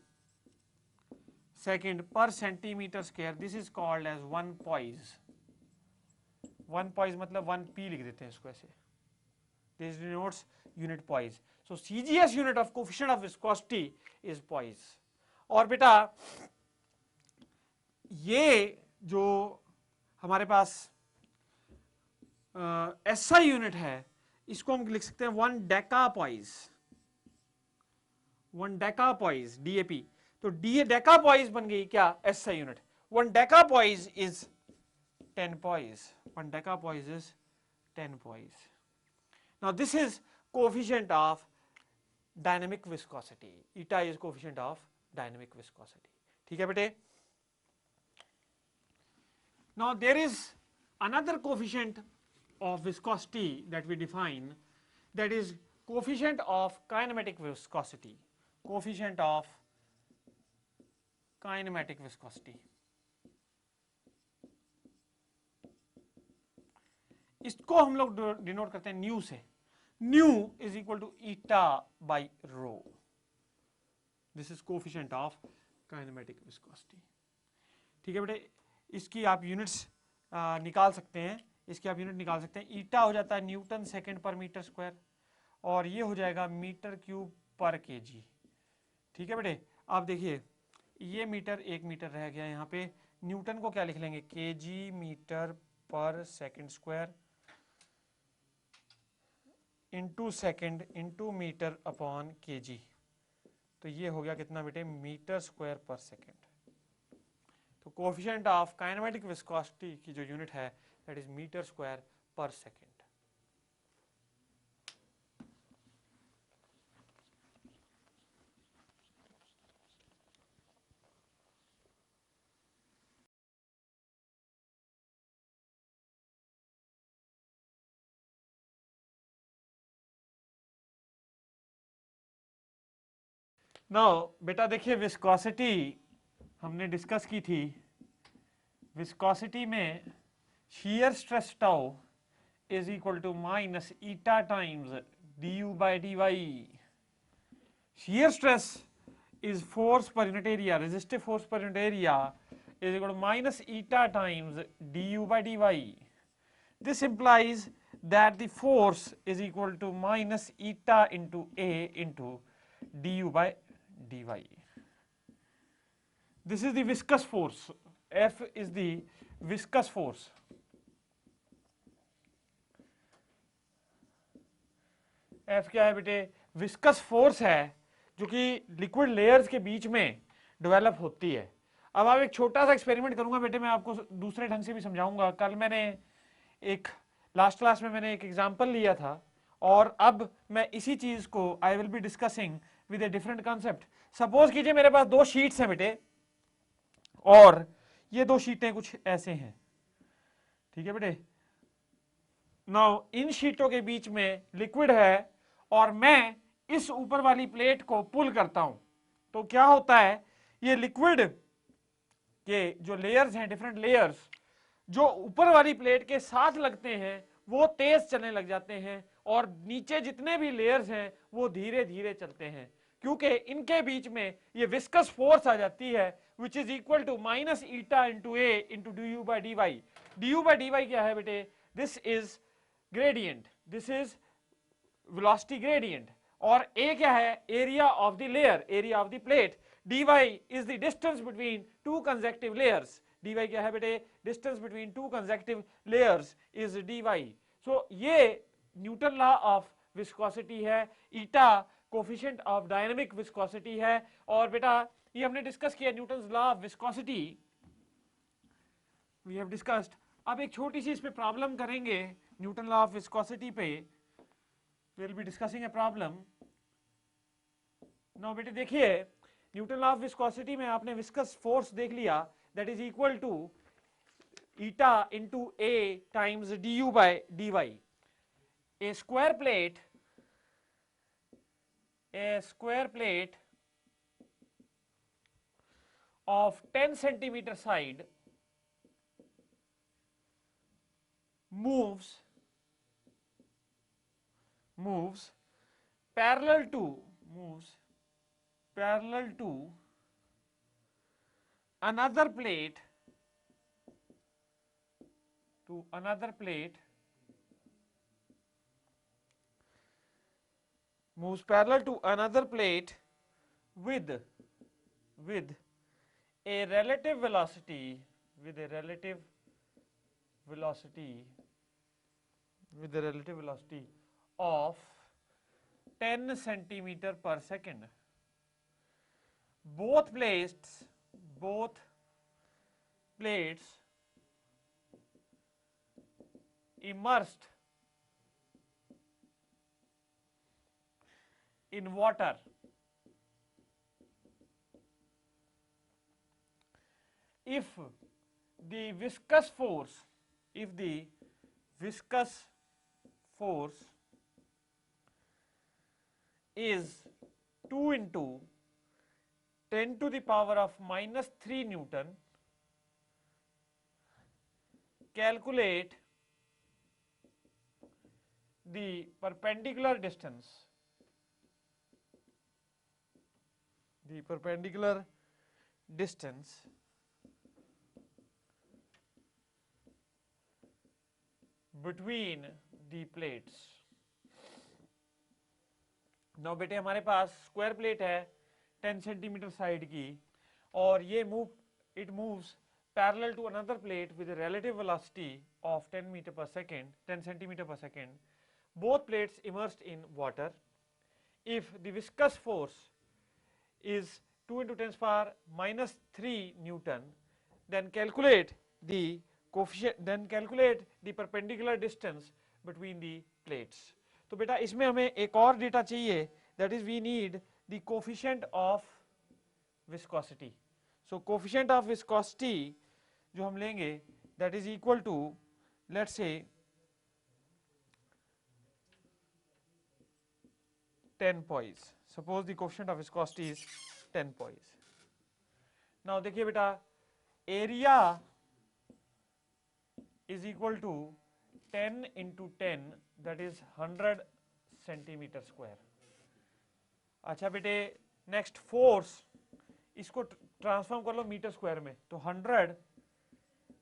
second per centimetre square, this is called as 1 poise. 1 poise मतलब 1 P लिख देते हैं इसको ऐसे, this denotes unit poise. So CGS unit of coefficient of viscosity is poise. और बेटा ये जो हमारे पास SI यूनिट है इसको हम लिख सकते हैं 1 डेकापॉइज, 1 डेकापॉइज DAP। तो डेकापॉइज बन गई क्या? SI unit. 1 decapoise is 10 poise, 1 decapoise is 10 poise. Now this is coefficient of dynamic viscosity, eta is coefficient of dynamic viscosity. ठीक है बेटे। Now there is another coefficient of viscosity that we define, that is coefficient of kinematic viscosity, coefficient of kinematic viscosity. इसको हम लोग denote करते हैं nu से। Nu is equal to eta by rho. This is coefficient of kinematic viscosity. ठीक है बेटे, इसकी आप यूनिट्स निकाल सकते हैं, इसकी आप यूनिट निकाल सकते हैं। ईटा हो जाता है Newton second per metre square और ये हो जाएगा मीटर क्यूब पर केजी। ठीक है बेटे। आप देखिए ये मीटर 1 मीटर रह गया यहाँ पे, न्यूटन को क्या लिख लेंगे? Kg metre per second square into second into metre upon kg. तो ये हो गया कितना बेटे, मीटर स्क्वायर पर सेकंड। तो कोएफिशिएंट ऑफ काइनेमेटिक विस्कोसिटी की जो यूनिट है that is metre square per second. Now बेटा देखिए विस्कोसिटी हमने डिस्कस की थी। विस्कोसिटी में shear stress tau is equal to minus eta times du by dy. Shear stress is force per unit area, resistive force per unit area is equal to minus eta times du by dy. This implies that the force is equal to minus eta into A into du by dy. This is the viscous force. F is the viscous force. F क्या है बेटे, viscous force है जो कि liquid layers के बीच में develop होती है। अब आप एक छोटा सा एक्सपेरिमेंट करूंगा बेटे, मैं आपको दूसरे ढंग से भी समझाऊंगा। कल मैंने एक लास्ट क्लास में मैंने एक एग्जांपल लिया था और अब मैं इसी चीज को आई will be discussing with a different concept. Suppose कीजिए मेरे पास दो शीट्स हैं बेटे और ये दो शीटें कुछ ऐसे हैं, ठीक है बेटे। नाउ इन शीटों के बीच में लिक्विड है और मैं इस ऊपर वाली प्लेट को पुल करता हूं तो क्या होता है, ये लिक्विड के जो लेयर्स हैं, डिफरेंट लेयर्स जो ऊपर वाली प्लेट के साथ लगते हैं वो तेज चलने लग जाते हैं और नीचे जितने भी लेयर्स हैं वो धीरे धीरे चलते हैं, क्योंकि इनके बीच में ये विस्कस फोर्स आ जाती है which is equal to minus eta into A into d u by d y. D u by d y क्या है बेटे, this is gradient, this is velocity gradient, और ए क्या है, area of the layer, area of the plate. dy is the distance between two consecutive layers. dy क्या है बेटे, distance between two consecutive layers is dy. so ये Newton law of viscosity है, eta coefficient of dynamic viscosity है। और बेटा ये हमने डिस्कस किया Newton law of viscosity, we have discussed. अब एक छोटी सी इस पे प्रॉब्लम करेंगे न्यूटन लॉ ऑफ विस्कोसिटी पे, we'll be discussing a problem. now बेटे देखिए न्यूटन लॉ ऑफ विस्कोसिटी में आपने विस्कस फोर्स देख लिया, that is equal to eta into A times d u by d y. A square plate of 10 centimeter side moves parallel to another plate moves parallel to another plate with a relative velocity of 10 centimeter per second. Both plates immersed in water. If the viscous force is 2 into 10 to the power of minus 3 Newton, calculate the perpendicular distance between the plates. now बेटे हमारे पास square plate है 10 centimetre side की और ये it moves parallel to another plate with a relative velocity of 10 meter per second, 10 centimeter per second, both plates immersed in water. If the viscous force is 2 into 10 power minus 3 Newton, then calculate the coefficient, then calculate the perpendicular distance between the plates. तो बेटा इसमें हमें एक और data चाहिए, that is we need the coefficient of viscosity. So coefficient of viscosity जो हम लेंगे that is equal to, let's say 10 poise. Suppose the coefficient of viscosity is 10 poise. Now देखिए बेटा, area is equal to 10 into 10, that is 100 centimeter square. अच्छा बेटे, next force, इसको transform कर लो metre square में, तो 100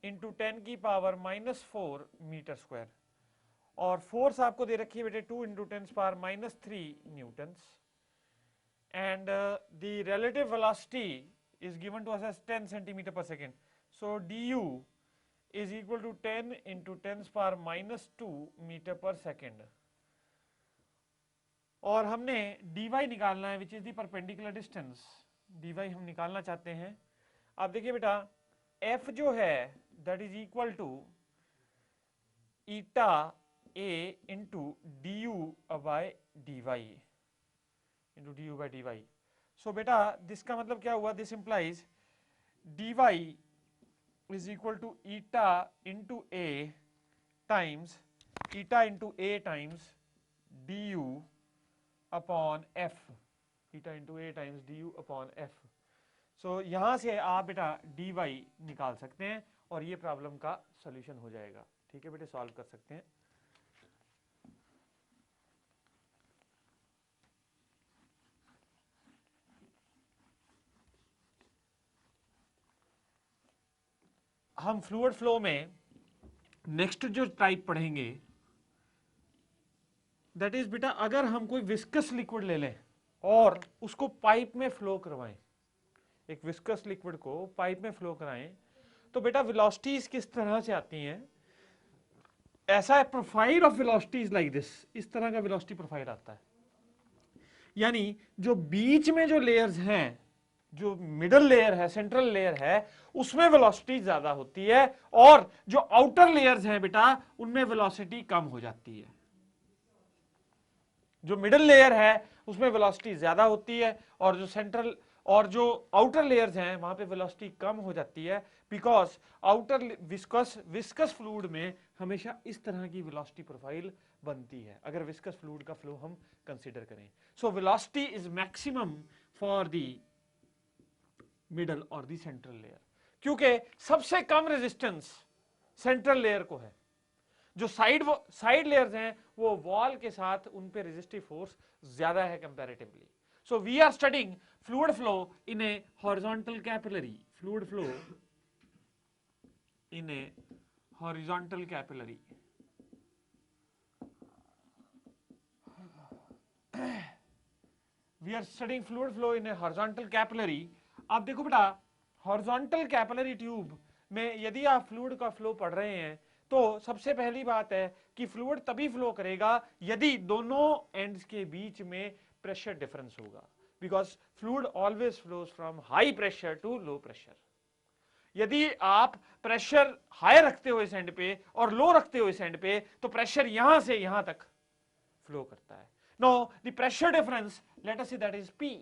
इंटू 10 की पावर माइनस 4 मीटर स्क्वायर, और फोर्स आपको दे रखी है बेटे 2 into 10 power minus 3 Newton's, and the relative velocity is given to us as 10 centimeter per second. So du is equal to 10 into 10 power minus 2 meter per second. और हमने dy निकालना है, which is the perpendicular distance. dy हम निकालना चाहते हैं. आप देखिए बेटा, f जो है that is equal to eta a into du by dy into du by dy. So बेटा, this का मतलब क्या हुआ? This implies dy is equal to eta into a times du upon f, eta into a times du upon f. So यहां से आप बेटा dy निकाल सकते हैं और ये प्रॉब्लम का सॉल्यूशन हो जाएगा. ठीक है बेटे, सॉल्व कर सकते हैं. हम फ्लूइड फ्लो में नेक्स्ट जो टाइप पढ़ेंगे दैट इज बेटा, अगर हम कोई विस्कस लिक्विड ले लें और उसको पाइप में फ्लो करवाएं, एक विस्कस लिक्विड को पाइप में फ्लो कराएं, तो बेटा वेलोसिटीज किस तरह से आती हैं? ऐसा है, profile of velocities like this, इस तरह का वेलोसिटी प्रोफाइल आता है. यानी जो बीच में जो लेयर्स हैं, जो मिडल लेयर है, सेंट्रल लेयर है, उसमें वेलोसिटी ज्यादा होती है, और जो आउटर लेयर्स हैं बेटा, उनमें वेलोसिटी कम हो जाती है. जो मिडल लेयर है उसमें वेलोसिटी ज्यादा होती है, और जो सेंट्रल और जो आउटर लेयर्स हैं वहां पे वेलोसिटी कम हो जाती है, बिकॉज आउटर विस्कस फ्लूइड में हमेशा इस तरह की वेलोसिटी प्रोफाइल बनती है अगर विस्कस फ्लूइड का फ्लो हम कंसीडर करें. So velocity is maximum for the middle और दी सेंट्रल लेयर, क्योंकि सबसे कम रेजिस्टेंस सेंट्रल लेयर को है. जो साइड लेयर्स हैं वो वॉल के साथ उन पे रेजिस्टिव फोर्स ज्यादा है comparatively. So we are studying fluid flow in a horizontal capillary, fluid flow in a horizontal capillary. We are studying fluid flow in a horizontal capillary. आप देखो बेटा, हॉरिजॉन्टल कैपिलरी ट्यूब में यदि आप fluid का flow पढ़ रहे हैं तो सबसे पहली बात है कि फ्लूइड तभी फ्लो करेगा यदि दोनों एंड्स के बीच में प्रेशर डिफरेंस होगा, because fluid always flows from high pressure to low pressure. यदि आप प्रेशर हाई रखते हो इस एंड पे और लो रखते हो इस एंड पे, तो प्रेशर यहां से यहां तक फ्लो करता है. Now the pressure difference, let us say that is P.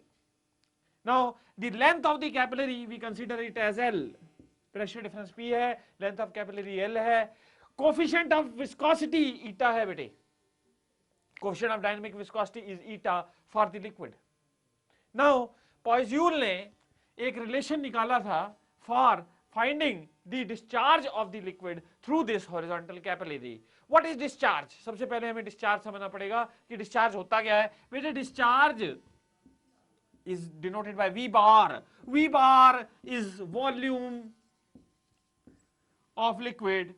Now the length of the capillary we consider it as L. Pressure difference P है, length of capillary L है. Coefficient of viscosity eta है बेटे. Coefficient of dynamic viscosity is eta for the liquid. Now Poiseuille ने एक relation निकाला था for finding the discharge of the liquid through this horizontal capillary. What is discharge? सबसे पहले हमें discharge समझना पड़ेगा कि discharge होता क्या है. बेटे discharge is denoted by V bar. V bar is volume of liquid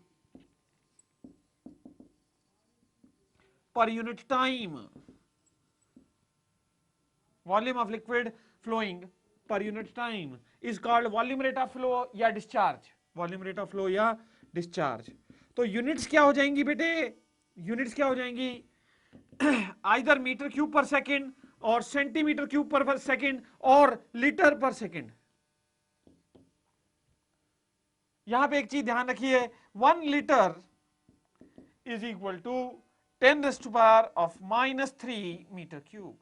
per unit time. Volume of liquid flowing per unit time is called volume rate of flow या discharge. Volume rate of flow या discharge. तो units क्या हो जाएंगी बेटे, units क्या हो जाएंगी, either metre cube per second और सेंटीमीटर क्यूब पर सेकेंड और लीटर पर सेकेंड। यहां पे एक चीज ध्यान रखिए, 1 litre is equal to 10⁻³ metre cube.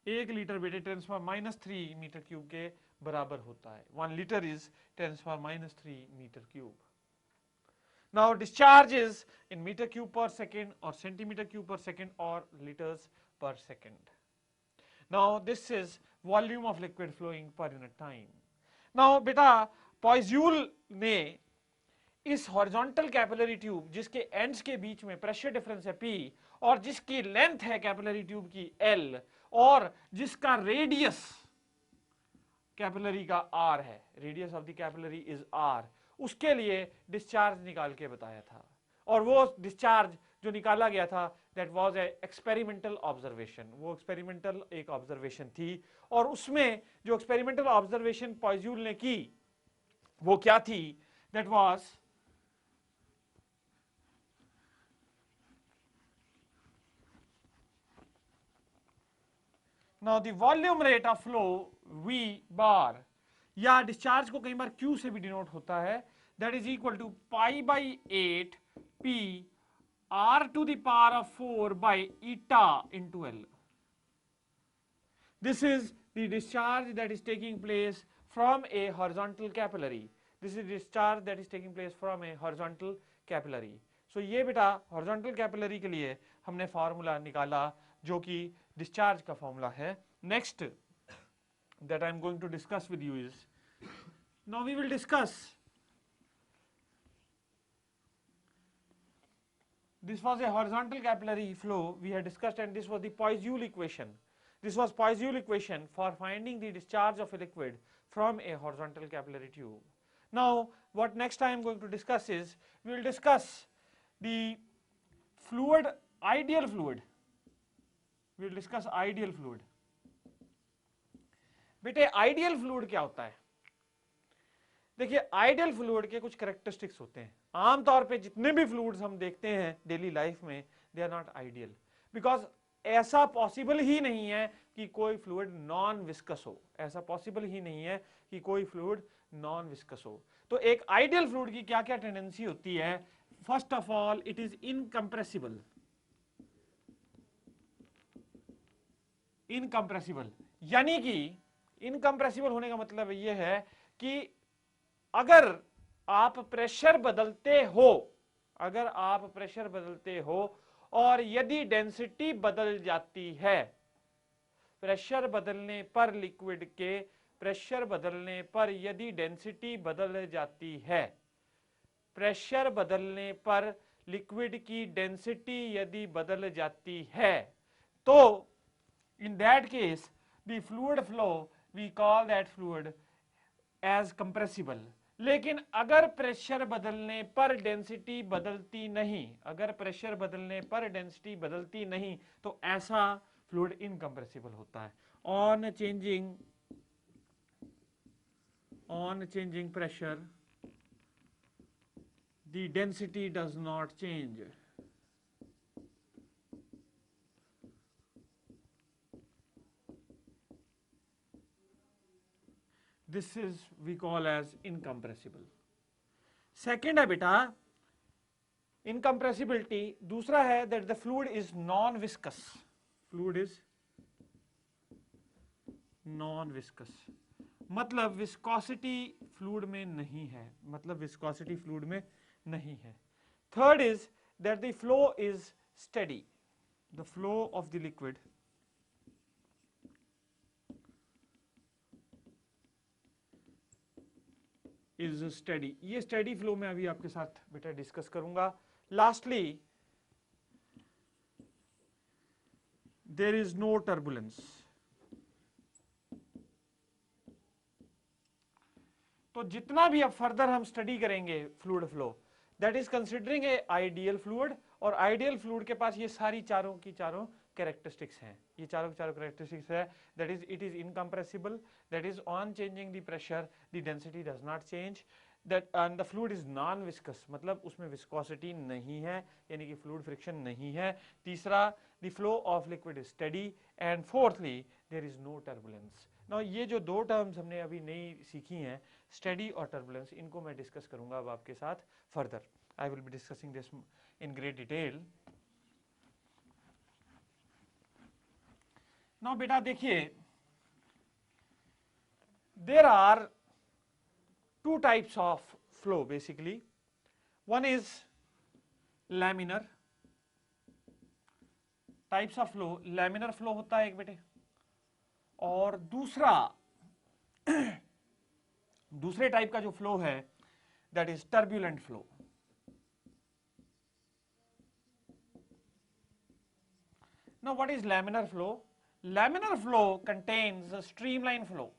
1 litre बेटे 10⁻³ मीटर क्यूब के बराबर होता है। 1 litre is 10⁻³ metre cube. Now discharge is in meter cube per second or centimeter cube per second or liters per second. Now this is volume of liquid flowing per unit time. Now बेटा पॉइज्यूल ने इस horizontal capillary tube जिसके ends के बीच में pressure difference है P और जिसकी लेंथ है कैपिलरी ट्यूब की L और जिसका रेडियस कैपिलरी का R है, radius of the capillary is R, उसके लिए डिस्चार्ज निकाल के बताया था। और वो डिस्चार्ज जो निकाला गया था that was a experimental observation, वो एक्सपेरिमेंटल एक ऑब्जर्वेशन थी और उसमें जो एक्सपेरिमेंटल ऑब्जर्वेशन पॉइज्यूल ने की वो क्या थी, that was now the volume rate of flow V बार, या डिस्चार्ज को कई बार Q से भी डिनोट होता है, that is equal to π/8 P R to the power of 4 by eta into L. This is the discharge that is taking place from a horizontal capillary. This is discharge that is taking place from a horizontal capillary. So ये बेटा horizontal capillary के लिए हमने formula निकाला जो कि discharge का formula है। Next that I am going to discuss with you is, now we will discuss, this was a horizontal capillary flow we had discussed and this was the Poiseuille equation. This was Poiseuille equation for finding the discharge of a liquid from a horizontal capillary tube. Now what next I am going to discuss is, we will discuss the fluid, ideal fluid. We will discuss ideal fluid. बेटे ideal fluid क्या होता है, देखिए ideal fluid के कुछ characteristics होते हैं। आमतौर पे जितने भी फ्लूइड्स हम देखते हैं डेली लाइफ में they are not ideal, because ऐसा पॉसिबल ही नहीं है कि कोई फ्लूइड नॉन विस्कस हो, ऐसा पॉसिबल ही नहीं है कि कोई फ्लूइड नॉन विस्कस हो। तो एक आइडियल फ्लूइड की क्या क्या टेंडेंसी होती है, first of all it is incompressible. Incompressible यानी कि इनकंप्रेसिबल होने का मतलब यह है कि अगर आप प्रेशर बदलते हो, अगर आप प्रेशर बदलते हो और यदि डेंसिटी बदल जाती है, प्रेशर बदलने पर लिक्विड के प्रेशर बदलने पर यदि डेंसिटी बदल जाती है, प्रेशर बदलने पर लिक्विड की डेंसिटी यदि बदल जाती है, तो in that case the fluid flow we call that fluid as compressible. लेकिन अगर प्रेशर बदलने पर डेंसिटी बदलती नहीं, अगर प्रेशर बदलने पर डेंसिटी बदलती नहीं तो ऐसा फ्लूइड इनकंप्रेसिबल होता है। On changing pressure the density does not change. This is we call as incompressible. Second है बेटा incompressibility, दूसरा है that the fluid is non-viscous. Fluid is non-viscous, मतलब viscosity fluid में नहीं है, मतलब viscosity fluid में नहीं है। Third is that the flow is steady. The flow of the liquid is steady. ये steady flow में अभी आपके साथ बेटा डिस्कस करूंगा। Lastly, there is no turbulence. तो जितना भी अब फर्दर हम स्टडी करेंगे fluid flow, that is considering a ideal fluid, और आइडियल फ्लूइड के पास ये सारी चारों की चारों कैरेक्टरिस्टिक्स हैं, ये चारों के चारों कैरेक्टरिस्टिक्स है। That is it is incompressible, that is on changing the pressure the density does not change, that and the fluid is non viscous, मतलब उसमें विस्कोसिटी नहीं है, यानी कि फ्लूइड फ्रिक्शन नहीं है। तीसरा, the flow of liquid is steady, and fourthly there is no turbulence. Now ये जो दो टर्म्स हमने अभी नई सीखी हैं, स्टेडी और टर्बुलेंस, इनको मैं डिस्कस करूंगा अब आपके साथ further. I will be discussing this in great detail. Now बेटा देखिए, there are two types of flow basically. One is laminar types of flow, laminar flow होता है एक बेटे, और दूसरे टाइप का जो फ्लो है that is turbulent flow. Now what is laminar flow? Laminar flow contains a streamline flow.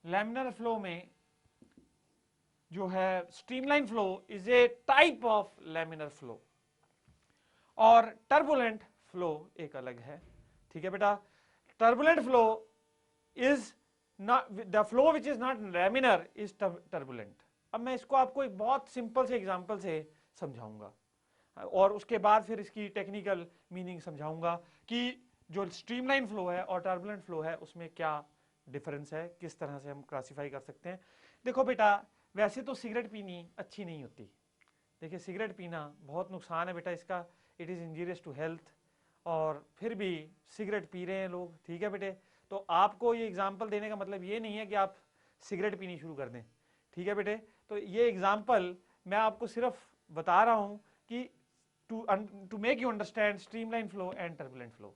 Laminar flow में जो है streamline flow is a type of laminar flow, और टर्बुलेंट फ्लो एक अलग है। ठीक है बेटा, turbulent flow is not the flow which is not laminar is turbulent. अब मैं इसको आपको एक बहुत सिंपल से एग्जांपल से समझाऊंगा, और उसके बाद फिर इसकी टेक्निकल मीनिंग समझाऊंगा कि जो स्ट्रीमलाइन फ्लो है और टर्बुलेंट फ्लो है उसमें क्या डिफरेंस है, किस तरह से हम क्लासिफाई कर सकते हैं। देखो बेटा, वैसे तो सिगरेट पीनी अच्छी नहीं होती, देखिए सिगरेट पीना बहुत नुकसान है बेटा इसका, it is injurious to health, और फिर भी सिगरेट पी रहे हैं लोग। ठीक है बेटे, तो आपको ये एग्जांपल देने का मतलब ये नहीं है कि आप सिगरेट पीनी शुरू कर दें। ठीक है बेटे, तो ये एग्जांपल मैं आपको सिर्फ बता रहा हूँ कि to make you understand streamline flow and turbulent flow.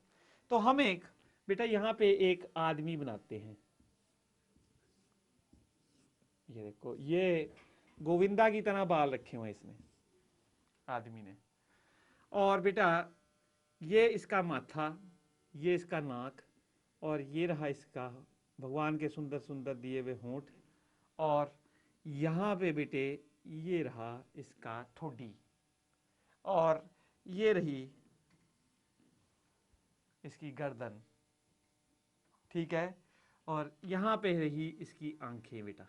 तो हम एक बेटा यहाँ पे एक आदमी बनाते हैं, ये देखो, ये गोविंदा की तरह बाल रखे हुए इसने, आदमी ने, और बेटा ये इसका माथा, ये इसका नाक, और ये रहा इसका भगवान के सुंदर सुंदर दिए हुए होंठ, और यहाँ पे बेटे ये रहा इसका ठोडी, और ये रही इसकी गर्दन। ठीक है, और यहां पे रही इसकी आंखें बेटा।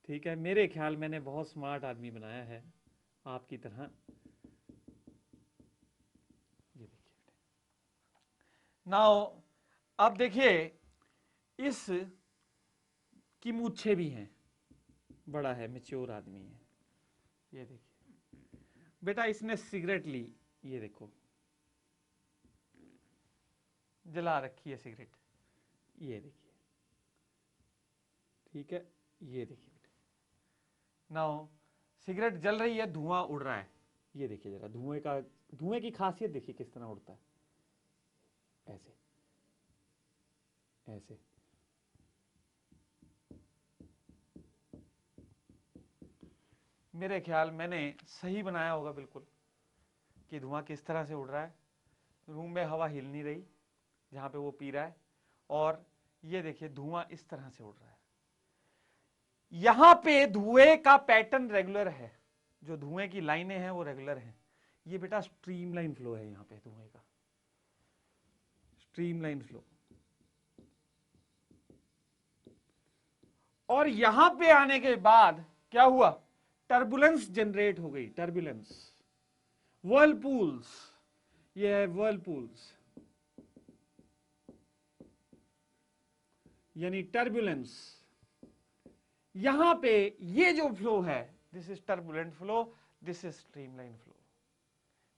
ठीक है, मेरे ख्याल मैंने बहुत स्मार्ट आदमी बनाया है आपकी तरह। ये देखिए नाउ, अब देखिए इस की मूछें भी हैं, बड़ा है, मैच्योर आदमी है। ये देखिए बेटा, इसने सिगरेट ली, ये देखो जला रखी है सिगरेट, ये देखिए। ठीक है, ये देखिए बेटा, नाउ सिगरेट जल रही है, धुआं उड़ रहा है, ये देखिए जरा धुएं की खासियत देखिए किस तरह उड़ता है, ऐसे ऐसे। मेरे ख्याल मैंने सही बनाया होगा बिल्कुल कि धुआं किस तरह से उड़ रहा है, रूम में हवा हिल नहीं रही जहां पे वो पी रहा है, और ये देखिए धुआं इस तरह से उड़ रहा है। यहां पे धुएं का पैटर्न रेगुलर है, जो धुएं की लाइनें हैं वो रेगुलर हैं। ये बेटा स्ट्रीमलाइन फ्लो है, यहां पे धुएं का स्ट्रीमलाइन फ्लो। और यहां पे आने के बाद क्या हुआ, टर्बुलेंस जनरेट हो गई, टर्बुलेंस, वर्लपूल्स, ये है वर्लपूल्स, यानी टर्बुलेंस। यहां पे ये जो फ्लो है, this is turbulent flow, this is streamline flow.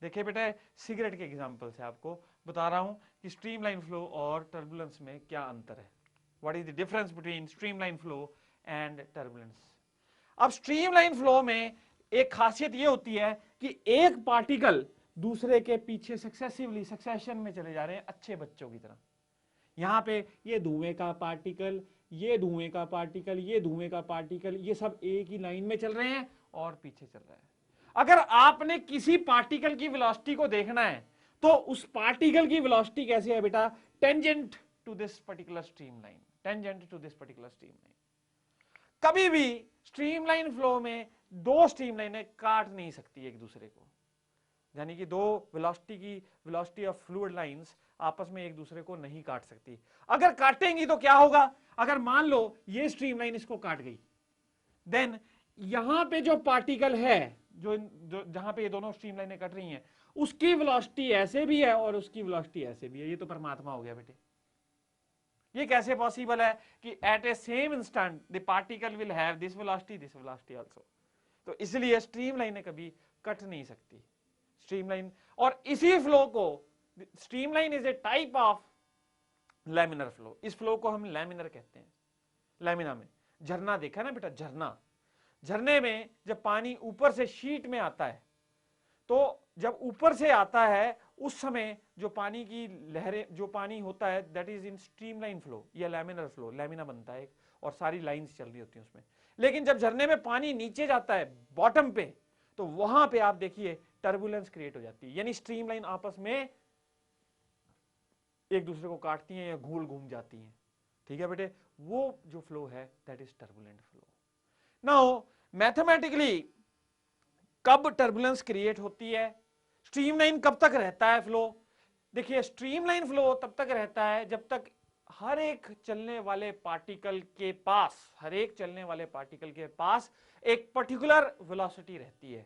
देखिए बेटा, सिगरेट के एग्जांपल से आपको बता रहा हूं कि स्ट्रीमलाइन फ्लो और टर्बुलेंस में क्या अंतर है, what is the difference between streamline flow and turbulence. अब स्ट्रीमलाइन फ्लो में एक खासियत ये होती है कि एक पार्टिकल दूसरे के पीछे सक्सेसिवली सक्सेशन में चले जा रहे हैं, अच्छे बच्चों की तरह। यहां पे ये धुएं का पार्टिकल, ये धुएं का पार्टिकल, ये धुएं का पार्टिकल, ये सब एक ही लाइन में चल रहे हैं और पीछे चल रहा है। अगर आपने किसी पार्टिकल की वेलोसिटी को देखना है तो उस पार्टिकल की वेलोसिटी कैसे है बेटा, tangent to this particular streamline, tangent to this particular streamline. कभी भी स्ट्रीमलाइन फ्लो में दो स्ट्रीमलाइनें काट नहीं सकती एक दूसरे को, यानी कि दो वेलोसिटी ऑफ फ्लूइड लाइंस आपस में एक दूसरे को नहीं काट सकती। अगर काटेंगी तो क्या होगा, अगर मान लो ये स्ट्रीमलाइन इसको काट गई, देन यहां पे जो पार्टिकल है, जो जहां पे ये दोनों स्ट्रीमलाइनें कट रही हैं, उसकी वेलोसिटी ऐसे भी है और उसकी वेलोसिटी ऐसे भी है। ये तो परमात्मा हो गया बेटे। ये कैसे पॉसिबल है कि at a same instant the particle will have this velocity also. तो इसलिए स्ट्रीमलाइनें कभी कट नहीं सकती। स्ट्रीमलाइन, और इसी फ्लो को, streamline is a type of laminar flow. इस फ्लो को हम लैमिनर कहते हैं। लैमिना में झरना देखा ना बेटा, झरना, झरने में जब पानी ऊपर से शीट में आता है, तो जब ऊपर से आता है उस समय जो पानी की लहरें, जो पानी होता है that is in streamline flow या लैमिनर फ्लो, लैमिना बनता है और सारी लाइंस चल रही होती हैं उसमें। लेकिन जब झरने में पानी नीचे जाता है बॉटम पे, तो वहां पे आप देखिए टर्बुलेंस क्रिएट हो जाती है, यानी स्ट्रीमलाइन आपस में एक दूसरे को काटती हैं या घूल घूम जाती हैं। ठीक है बेटे, वो जो फ्लो है that is turbulent flow. Now mathematically कब टर्बुलेंस क्रिएट होती है, स्ट्रीमलाइन कब तक रहता है फ्लो? देखिए स्ट्रीमलाइन फ्लो तब तक रहता है जब तक हर एक चलने वाले पार्टिकल के पास, हर एक चलने वाले पार्टिकल के पास एक पर्टिकुलर वेलोसिटी रहती है।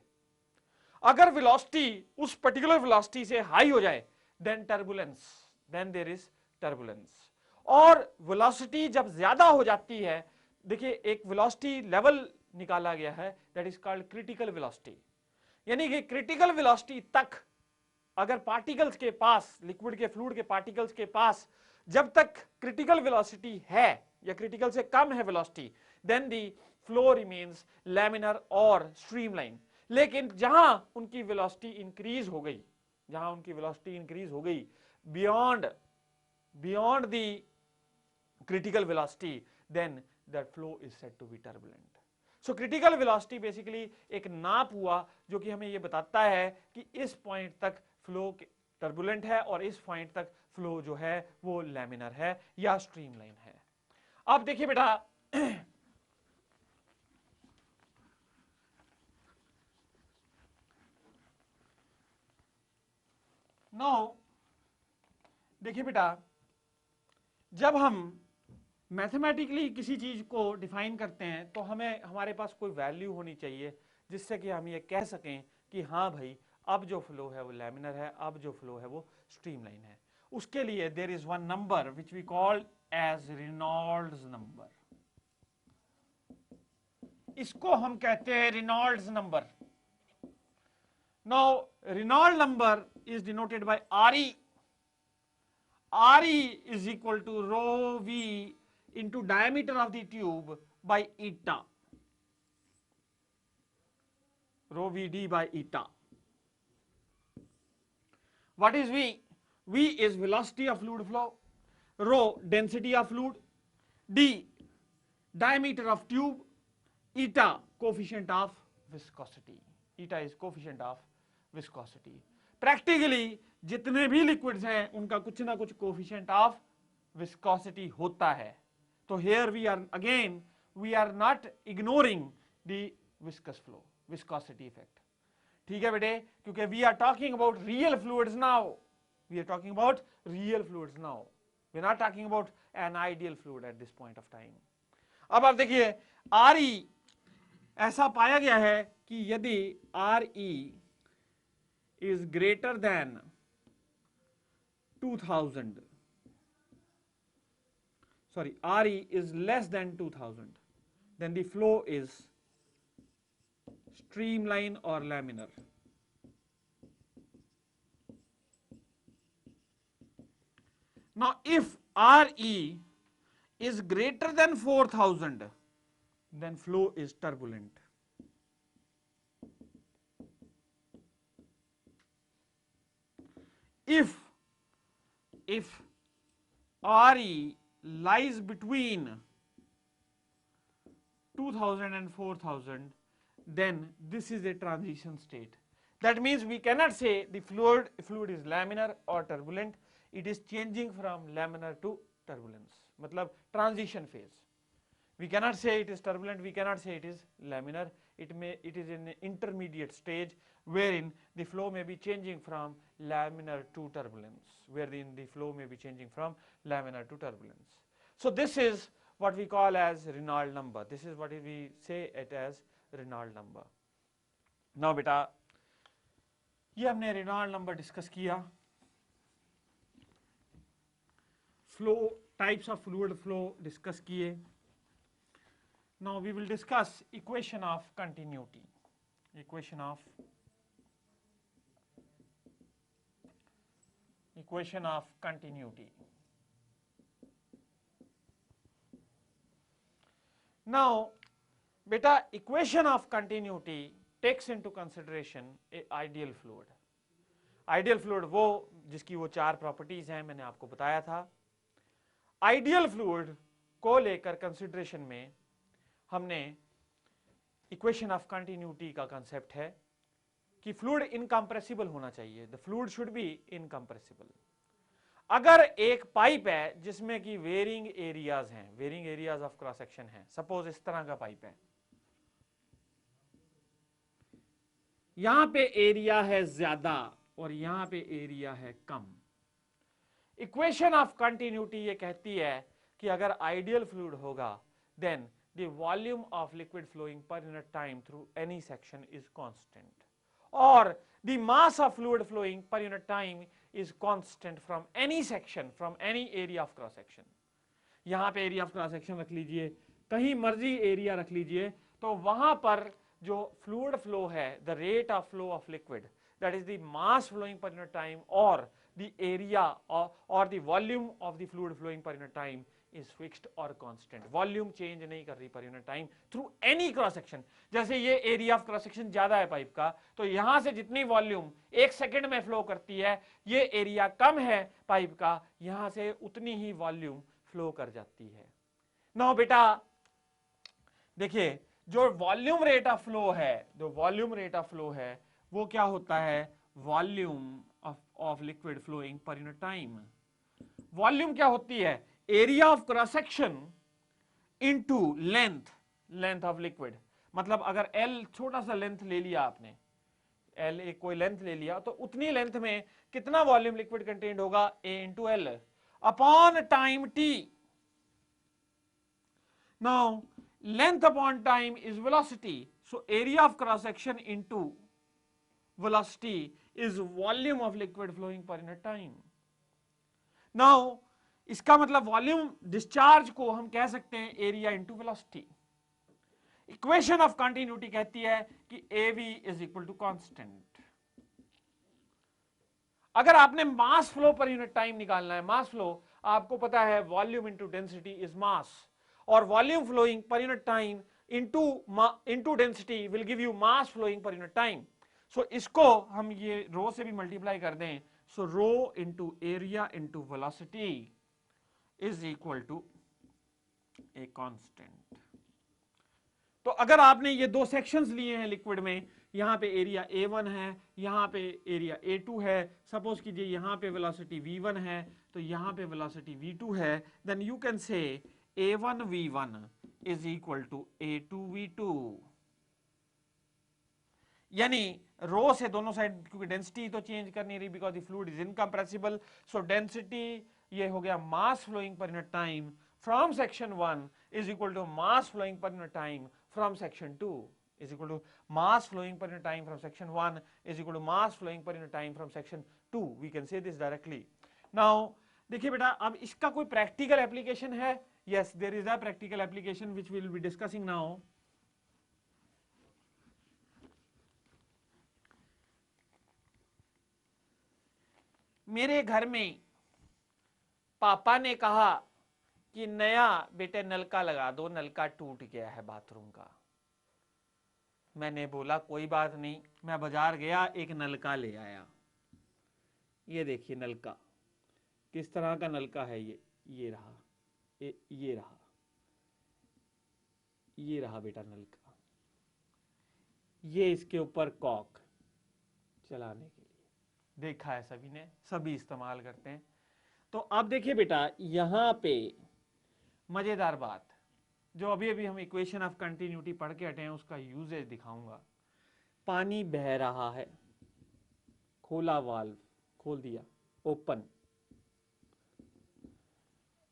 अगर वेलोसिटी उस पर्टिकुलर वेलोसिटी से हाई हो जाए then turbulence, then there is turbulence. और वेलोसिटी जब ज्यादा हो जाती है, देखिए एक वेलोसिटी लेवल निकाला गया है that is called critical velocity, यानी कि क्रिटिकल वेलोसिटी तक अगर पार्टिकल्स के पास, लिक्विड के फ्लूइड के पार्टिकल्स के पास जब तक क्रिटिकल वेलोसिटी है या क्रिटिकल से कम है velocity, then the flow remains laminar और स्ट्रीमलाइन। लेकिन जहां उनकी वेलोसिटी इंक्रीज हो गई, जहां उनकी वेलोसिटी इंक्रीज हो गई beyond the critical velocity, then that flow is said to be turbulent. So critical velocity basically एक नाप हुआ जो कि हमें ये बताता है कि इस पॉइंट तक फ्लो टर्बुलेंट है और इस पॉइंट तक फ्लो जो है वो लैमिनर है या स्ट्रीमलाइन है। अब देखिए बेटा नाउ देखिए बेटा, जब हम मैथमेटिकली किसी चीज को डिफाइन करते हैं तो हमें हमारे पास कोई वैल्यू होनी चाहिए जिससे कि हम ये कह सकें कि हाँ भाई अब जो फ्लो है वो लैमिनर है, अब जो फ्लो है वो स्ट्रीमलाइन है। उसके लिए there is one number which we call as Reynolds number. इसको हम कहते हैं Reynolds number. Now Reynold number is denoted by RE. RE is equal to rho V into diameter of the tube by eta, rho Vd by eta. What is V? V is velocity of fluid flow, rho density of fluid, d diameter of tube, eta coefficient of viscosity. Eta is coefficient of viscosity. Practically जितने भी liquids हैं उनका कुछ ना कुछ coefficient of viscosity होता है। तो here we are not ignoring the viscous flow, viscosity effect. ठीक है बेटे, क्योंकि we are talking about real fluids now, we are talking about real fluids now, we are not talking about an ideal fluid at this point of time. अब आप देखिए RE ऐसा पाया गया है कि यदि RE is greater than 2000, sorry, RE is less than 2000, then the flow is streamline or laminar. Now if RE is greater than 4000, then flow is turbulent. If RE lies between 2000 and 4000, then this is a transition state. That means we cannot say the fluid is laminar or turbulent. It is changing from laminar to turbulence, मतलब transition phase. We cannot say it is turbulent, we cannot say it is laminar. It is in an intermediate stage wherein the flow may be changing from laminar to turbulence, wherein the flow may be changing from laminar to turbulence. So this is what we call as Reynolds number. This is what we say it as Reynolds number. Now बेटा ये हमने Reynolds number discuss किया. Flow types of fluid flow discuss किए. Now we will discuss equation of continuity. Equation of continuity. Now, beta, equation of continuity takes into consideration a ideal fluid. Ideal fluid वो जिसकी वो 4 properties हैं, मैंने आपको बताया था. आइडियल फ्लूइड को लेकर कंसिडरेशन में हमने इक्वेशन ऑफ कंटिन्यूटी का कंसेप्ट है कि फ्लूइड इनकंप्रेसिबल होना चाहिए. The fluid should be incompressible. अगर एक पाइप है जिसमें कि वेरिंग एरियाज हैं, varying areas of cross section है, सपोज इस तरह का पाइप है, यहां पे एरिया है ज्यादा और यहां पे एरिया है कम. इक्वेशन ऑफ कंटिन्यूटी ये कहती है कि अगर आइडियल फ्लूइड होगा then the volume of liquid flowing per unit time through any section is constant, or the mass of fluid flowing per unit time is constant from any section, from any area of cross section. यहाँ पे area of cross section रख लीजिए, कहीं मर्जी area रख लीजिए, तो वहां पर जो fluid flow है, the rate of flow of liquid, that is the mass flowing per unit time or the area or the volume of the fluid flowing per unit time is fixed or constant. Volume change नहीं कर रही पर unit time through any cross section. जैसे ये area of cross section ज्यादा है pipe का, तो यहां से जितनी वॉल्यूम 1 सेकंड में फ्लो करती है, ये एरिया कम है पाइप का, यहां से उतनी ही वॉल्यूम फ्लो कर जाती है. नाउ बेटा देखिए, जो वॉल्यूम रेट ऑफ फ्लो है, जो वॉल्यूम रेट ऑफ फ्लो है वो क्या होता है? Volume of liquid flowing per unit time. Volume क्या होती है? Area of cross section into length of liquid. मतलब अगर L छोटा सा लेंथ ले लिया आपने, L एक कोई लेंथ ले लिया, तो उतनी लेंथ में कितना वॉल्यूम लिक्विड कंटेन्ड होगा? A into L upon time T. Now length upon time is velocity, so area of cross section into velocity is volume of liquid flowing per unit time. Now इसका मतलब volume discharge को हम कह सकते हैं area into velocity. Equation of continuity कहती है कि AV is equal to constant. अगर आपने mass flow per unit time निकालना है, मास फ्लो आपको पता है volume into density is mass, और volume flowing per unit time into density will give you mass flowing per unit time. So इसको हम ये रो से भी मल्टीप्लाई कर दें, so rho into area into velocity is equal to a constant. तो अगर आपने ये दो सेक्शंस लिए हैं लिक्विड में, यहां पे एरिया A1 है, यहां पे एरिया A2 है, सपोज कीजिए यहां पे वेलोसिटी V1 है, तो यहां पे वेलोसिटी V2 है, then you can say A1 V1 is equal to A2 V2. यानी रो से दोनों साइड, क्योंकि डेंसिटी तो चेंज कर नहीं रही because the fluid is incompressible, so density ये हो गया mass flowing per unit time from section 1 is equal to mass flowing per unit time from section 2 is equal to mass flowing per unit time from section 1 is equal to mass flowing per unit time from section 2. We can say this directly. Now देखिए बेटा, अब इसका कोई practical application है? Yes, there is a practical application which we will be discussing now. मेरे घर में पापा ने कहा कि नया बेटे नलका लगा दो, नलका टूट गया है बाथरूम का. मैंने बोला कोई बात नहीं, मैं बाजार गया, एक नलका ले आया. ये देखिए नलका, किस तरह का नलका है ये रहा, ये रहा, ये रहा बेटा नलका. ये इसके ऊपर कॉक चलाने के लिए देखा है सभी ने, सभी इस्तेमाल करते हैं. तो अब देखिए बेटा, यहां पे मजेदार बात, जो अभी अभी हम इक्वेशन ऑफ कंटिन्यूटी पढ़ के हटे हैं उसका यूजेज दिखाऊंगा। पानी बह रहा है, खोला वाल्व, खोल दिया, ओपन,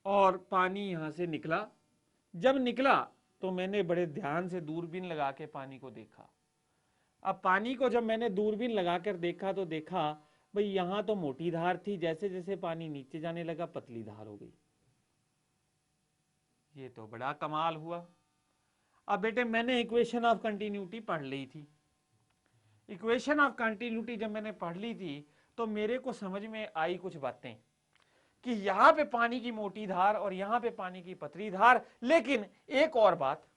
और पानी यहां से निकला। जब निकला तो मैंने बड़े ध्यान से दूरबीन लगा के पानी को देखा। अब पानी को जब मैंने दूरबीन लगाकर देखा तो देखा भाई यहां तो मोटी धार थी, जैसे जैसे पानी नीचे जाने लगा पतली धार हो गई। ये तो बड़ा कमाल हुआ। अब बेटे मैंने इक्वेशन ऑफ कंटिन्यूटी पढ़ ली थी। इक्वेशन ऑफ कंटिन्यूटी जब मैंने पढ़ ली थी तो मेरे को समझ में आई कुछ बातें कि यहां पे पानी की मोटी धार और यहां पे पानी की पतली धार। लेकिन एक और बात,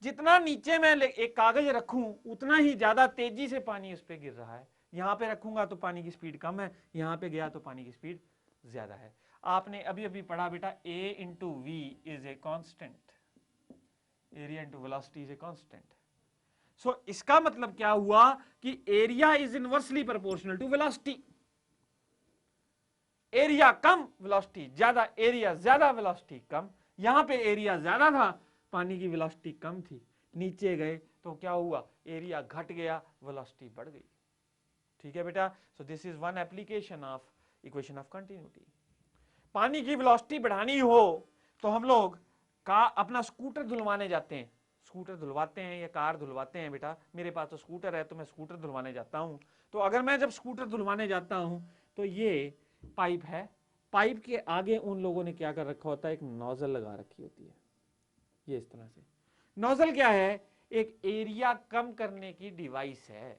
जितना नीचे मैं एक कागज रखूं उतना ही ज्यादा तेजी से पानी उस पर गिर रहा है। यहां पे रखूंगा तो पानी की स्पीड कम है, यहां पे गया तो पानी की स्पीड ज्यादा है। आपने अभी अभी पढ़ा बेटा A into v is a constant, area into velocity is a constant. So इसका मतलब क्या हुआ कि area is inversely proportional to velocity. Area कम वेलोसिटी ज्यादा, एरिया ज्यादा वेलोसिटी कम। यहां पे एरिया ज्यादा था, पानी की वेलोसिटी कम थी। नीचे गए तो क्या हुआ, एरिया घट गया, वेलोसिटी बढ़ गई। ठीक है बेटा। सो this is one application of equation of continuity. पानी की वेलोसिटी बढ़ानी हो तो हम लोग का अपना स्कूटर धुलवाने जाते हैं, स्कूटर धुलवाते हैं या कार धुलवाते हैं। बेटा मेरे पास तो स्कूटर है तो मैं स्कूटर धुलवाने जाता हूं। तो अगर मैं जब स्कूटर धुलवाने जाता हूं तो ये पाइप है, पाइप के आगे उन लोगों ने क्या कर रखा होता है, एक नोजल लगा रखी होती है। ये इस तरह से नोजल क्या है, एक एरिया कम करने की डिवाइस है।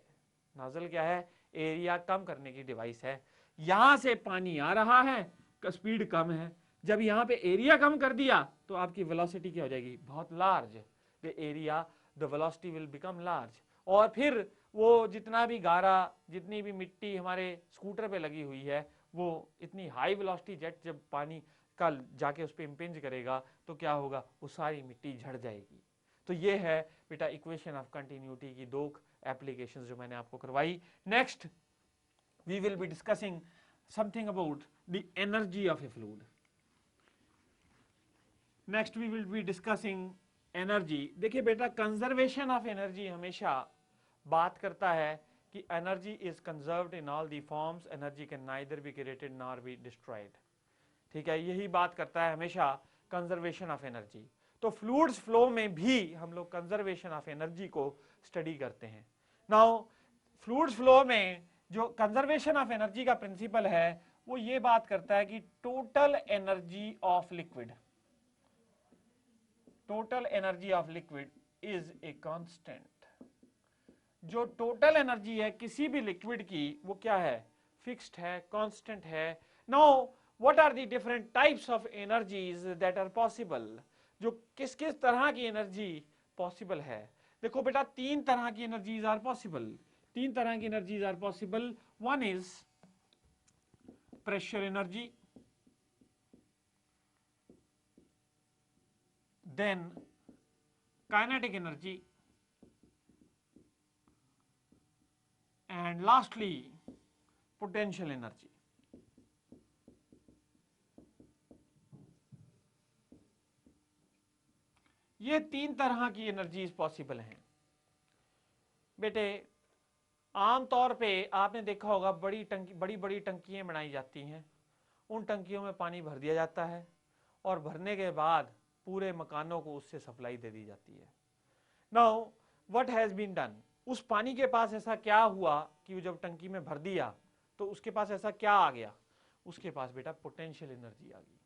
नोजल क्या है, एरिया कम करने की डिवाइस है। यहां से पानी आ रहा है, स्पीड कम है, जब यहां पे एरिया कम कर दिया तो आपकी वेलोसिटी क्या हो जाएगी, बहुत large. The area, the velocity will become large. और फिर वो जितना भी गारा, जितनी भी मिट्टी हमारे स्कूटर पे लगी हुई है, वो इतनी हाई वेलोसिटी जेट जब पानी का जाके उस पर इंपिंज करेगा तो क्या होगा, वो सारी मिट्टी झड़ जाएगी। तो ये है बेटा इक्वेशन ऑफ कंटिन्यूटी की दो एप्लीकेशंस जो मैंने आपको करवाई। Next we will be discussing something about the energy of a fluid. Next we will be discussing energy. देखिए बेटा कंजर्वेशन ऑफ एनर्जी हमेशा बात करता है कि energy is conserved in all the forms, energy can neither be created nor be destroyed. ठीक है, यही बात करता है हमेशा कंजर्वेशन ऑफ एनर्जी। तो फ्लूइड्स फ्लो में भी हम लोग कंजर्वेशन ऑफ एनर्जी को स्टडी करते हैं। नाउ फ्लूइड्स फ्लो में जो कंजर्वेशन ऑफ एनर्जी का प्रिंसिपल है वो ये बात करता है कि total energy of liquid, total energy of liquid is a constant. जो टोटल एनर्जी है किसी भी लिक्विड की वो क्या है, फिक्स्ड है, कांस्टेंट है। Now what are the different types of energies that are possible, जो किस किस तरह की एनर्जी पॉसिबल है। देखो बेटा तीन तरह की एनर्जीज आर पॉसिबल, तीन तरह की energies are possible. One is pressure energy, then kinetic energy, and lastly potential energy. ये तीन तरह की एनर्जीज पॉसिबल हैं बेटे। आमतौर पे आपने देखा होगा बड़ी टंकी, बड़ी बड़ी टंकियां बनाई जाती हैं, उन टंकियों में पानी भर दिया जाता है और भरने के बाद पूरे मकानों को उससे सप्लाई दे दी जाती है। Now what has been done, उस पानी के पास ऐसा क्या हुआ कि जब टंकी में भर दिया तो उसके पास ऐसा क्या आ गया, उसके पास बेटा पोटेंशियल एनर्जी आ गई।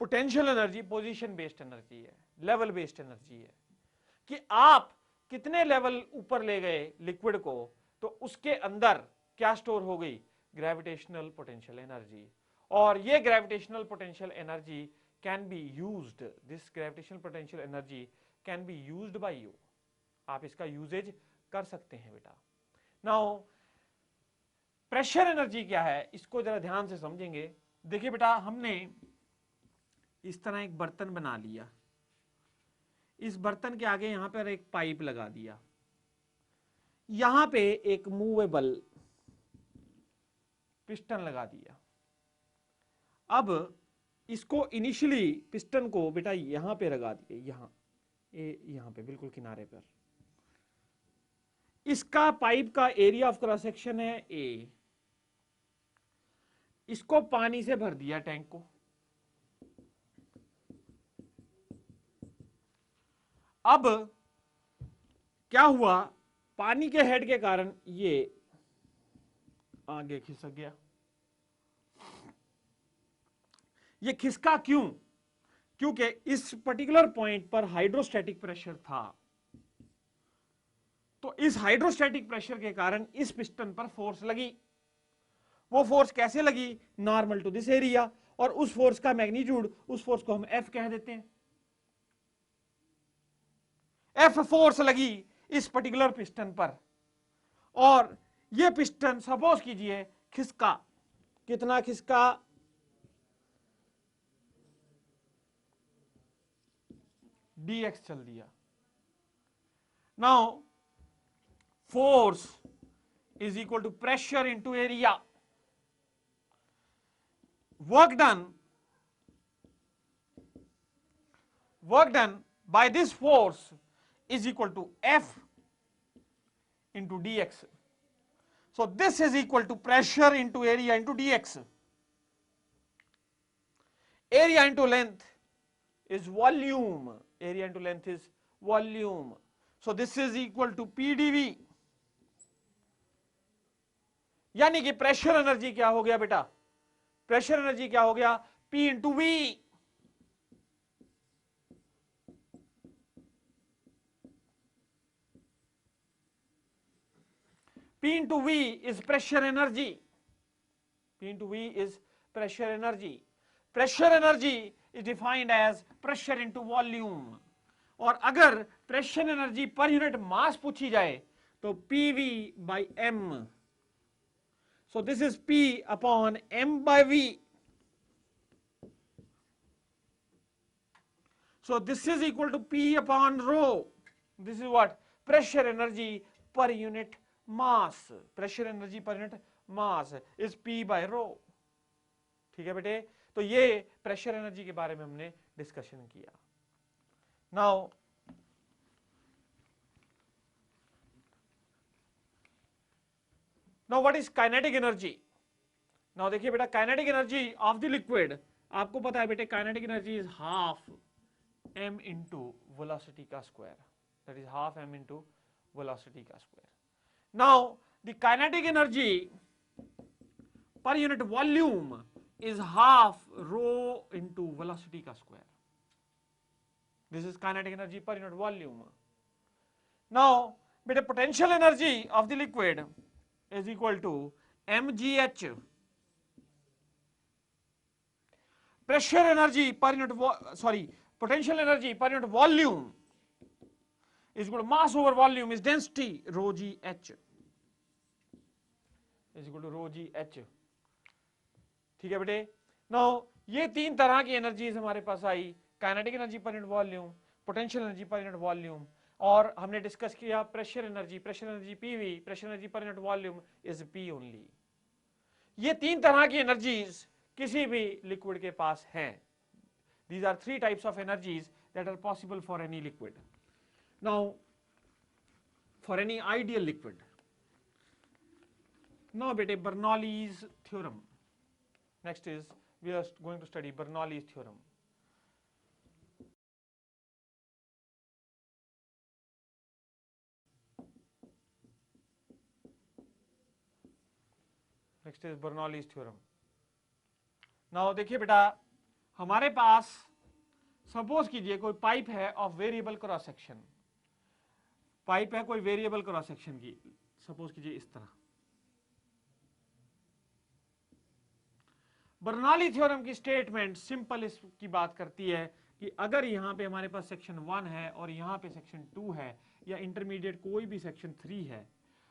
Potential energy position based energy है, लेवल बेस्ड एनर्जी है कि आप कितने लेवल ऊपर ले गए लिक्विड को तो उसके अंदर क्या स्टोर हो गई, ग्रेविटेशनल पोटेंशियल एनर्जी। और ये gravitational potential energy can be used, this gravitational potential energy can be used by you, आप इसका यूजेज कर सकते हैं बेटा। नाउ प्रेशर एनर्जी क्या है इसको जरा ध्यान से समझेंगे। देखिए बेटा हमने इस तरह एक बर्तन बना लिया, इस बर्तन के आगे यहां पर एक पाइप लगा दिया, यहां पे एक मूवेबल पिस्टन लगा दिया। अब इसको इनिशियली पिस्टन को बेटा यहां पे लगा दिए, यहां पे बिल्कुल किनारे पर। इसका पाइप का एरिया ऑफ क्रॉस सेक्शन है ए, इसको पानी से भर दिया टैंक को। अब क्या हुआ, पानी के हेड के कारण ये आगे खिसक गया। ये खिसका क्यों? क्योंकि इस पर्टिकुलर पॉइंट पर हाइड्रोस्टैटिक प्रेशर था। तो इस हाइड्रोस्टैटिक प्रेशर के कारण इस पिस्टन पर फोर्स लगी। वो फोर्स कैसे लगी? नॉर्मल टू दिस एरिया, और उस फोर्स का मैग्नीट्यूड, उस फोर्स को हम एफ कह देते हैं। एफ फोर्स लगी इस पर्टिकुलर पिस्टन पर, और ये पिस्टन सपोज कीजिए खिसका। कितना खिसका? dx चल दिया। Now force is equal to pressure into area. Work done by this force is equal to F into dx. So this is equal to pressure into area into dx. Area into length is volume. Area into length is volume. So this is equal to PdV. यानी कि pressure energy क्या हो गया बेटा? Pressure energy क्या हो गया? P into V। P into V is pressure energy. P into V is pressure energy. Pressure energy is defined as pressure into volume. और अगर pressure energy per unit mass पूछी जाए तो PV by M. So this is P upon M by V. So this is equal to P upon rho. This is what? Pressure energy per unit mass. Pressure energy per unit mass is P by rho. ठीक है बेटे, तो ये pressure energy के बारे में हमने discussion किया। Now what is kinetic energy? Now देखिए बेटा, kinetic energy of the liquid, आपको पता है बेटे kinetic energy is half m into velocity का square, that is half m into velocity का square. Now the kinetic energy per unit volume is half rho into velocity का square. This is kinetic energy per unit volume. Now, बेटे potential energy of the liquid is equal to mgh. Pressure energy per unit potential energy per unit volume is equal to mass over volume is density rho g h is equal to rho g h. ठीक है बेटे। Now ये तीन तरह की energies हमारे पास आई, kinetic energy per unit volume, potential energy per unit volume, और हमने डिस्कस किया pressure energy PV, pressure energy per unit volume is P only. ये तीन तरह की एनर्जीज किसी भी लिक्विड के पास हैं। These are three types of energies that are possible for any liquid. Now for any ideal liquid, now बेटे Bernoulli's theorem. Next is we are going to study Bernoulli's theorem. Next is Bernoulli's theorem. Now देखिए बेटा, हमारे पास suppose कीजिए कोई pipe है of variable cross section. Pipe है कोई variable cross section की, सपोज कीजिए इस तरह। बर्नौली थ्योरम की स्टेटमेंट सिंपल इसकी बात करती है कि अगर यहां पे हमारे पास सेक्शन 1 है और यहां पे सेक्शन 2 है, या इंटरमीडिएट कोई भी सेक्शन 3 है,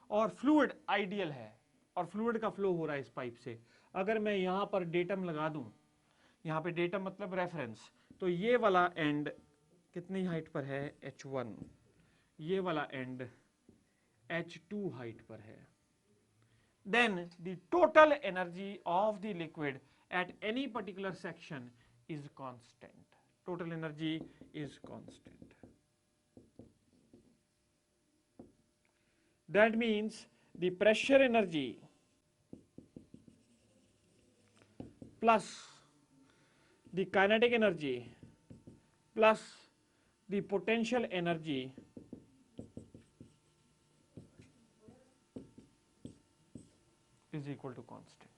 और फ्लूइड आइडियल है और फ्लूइड का फ्लो हो रहा है इस पाइप से, अगर मैं यहां पर डेटम लगा दूं, यहां पे डेटम मतलब रेफरेंस, तो ये वाला एंड कितनी हाइट पर है? h1, ये वाला एंड h2 हाइट पर है। then the total energy of the liquid at any particular section is constant. Total energy is constant. That means the pressure energy plus the kinetic energy plus the potential energy is equal to constant.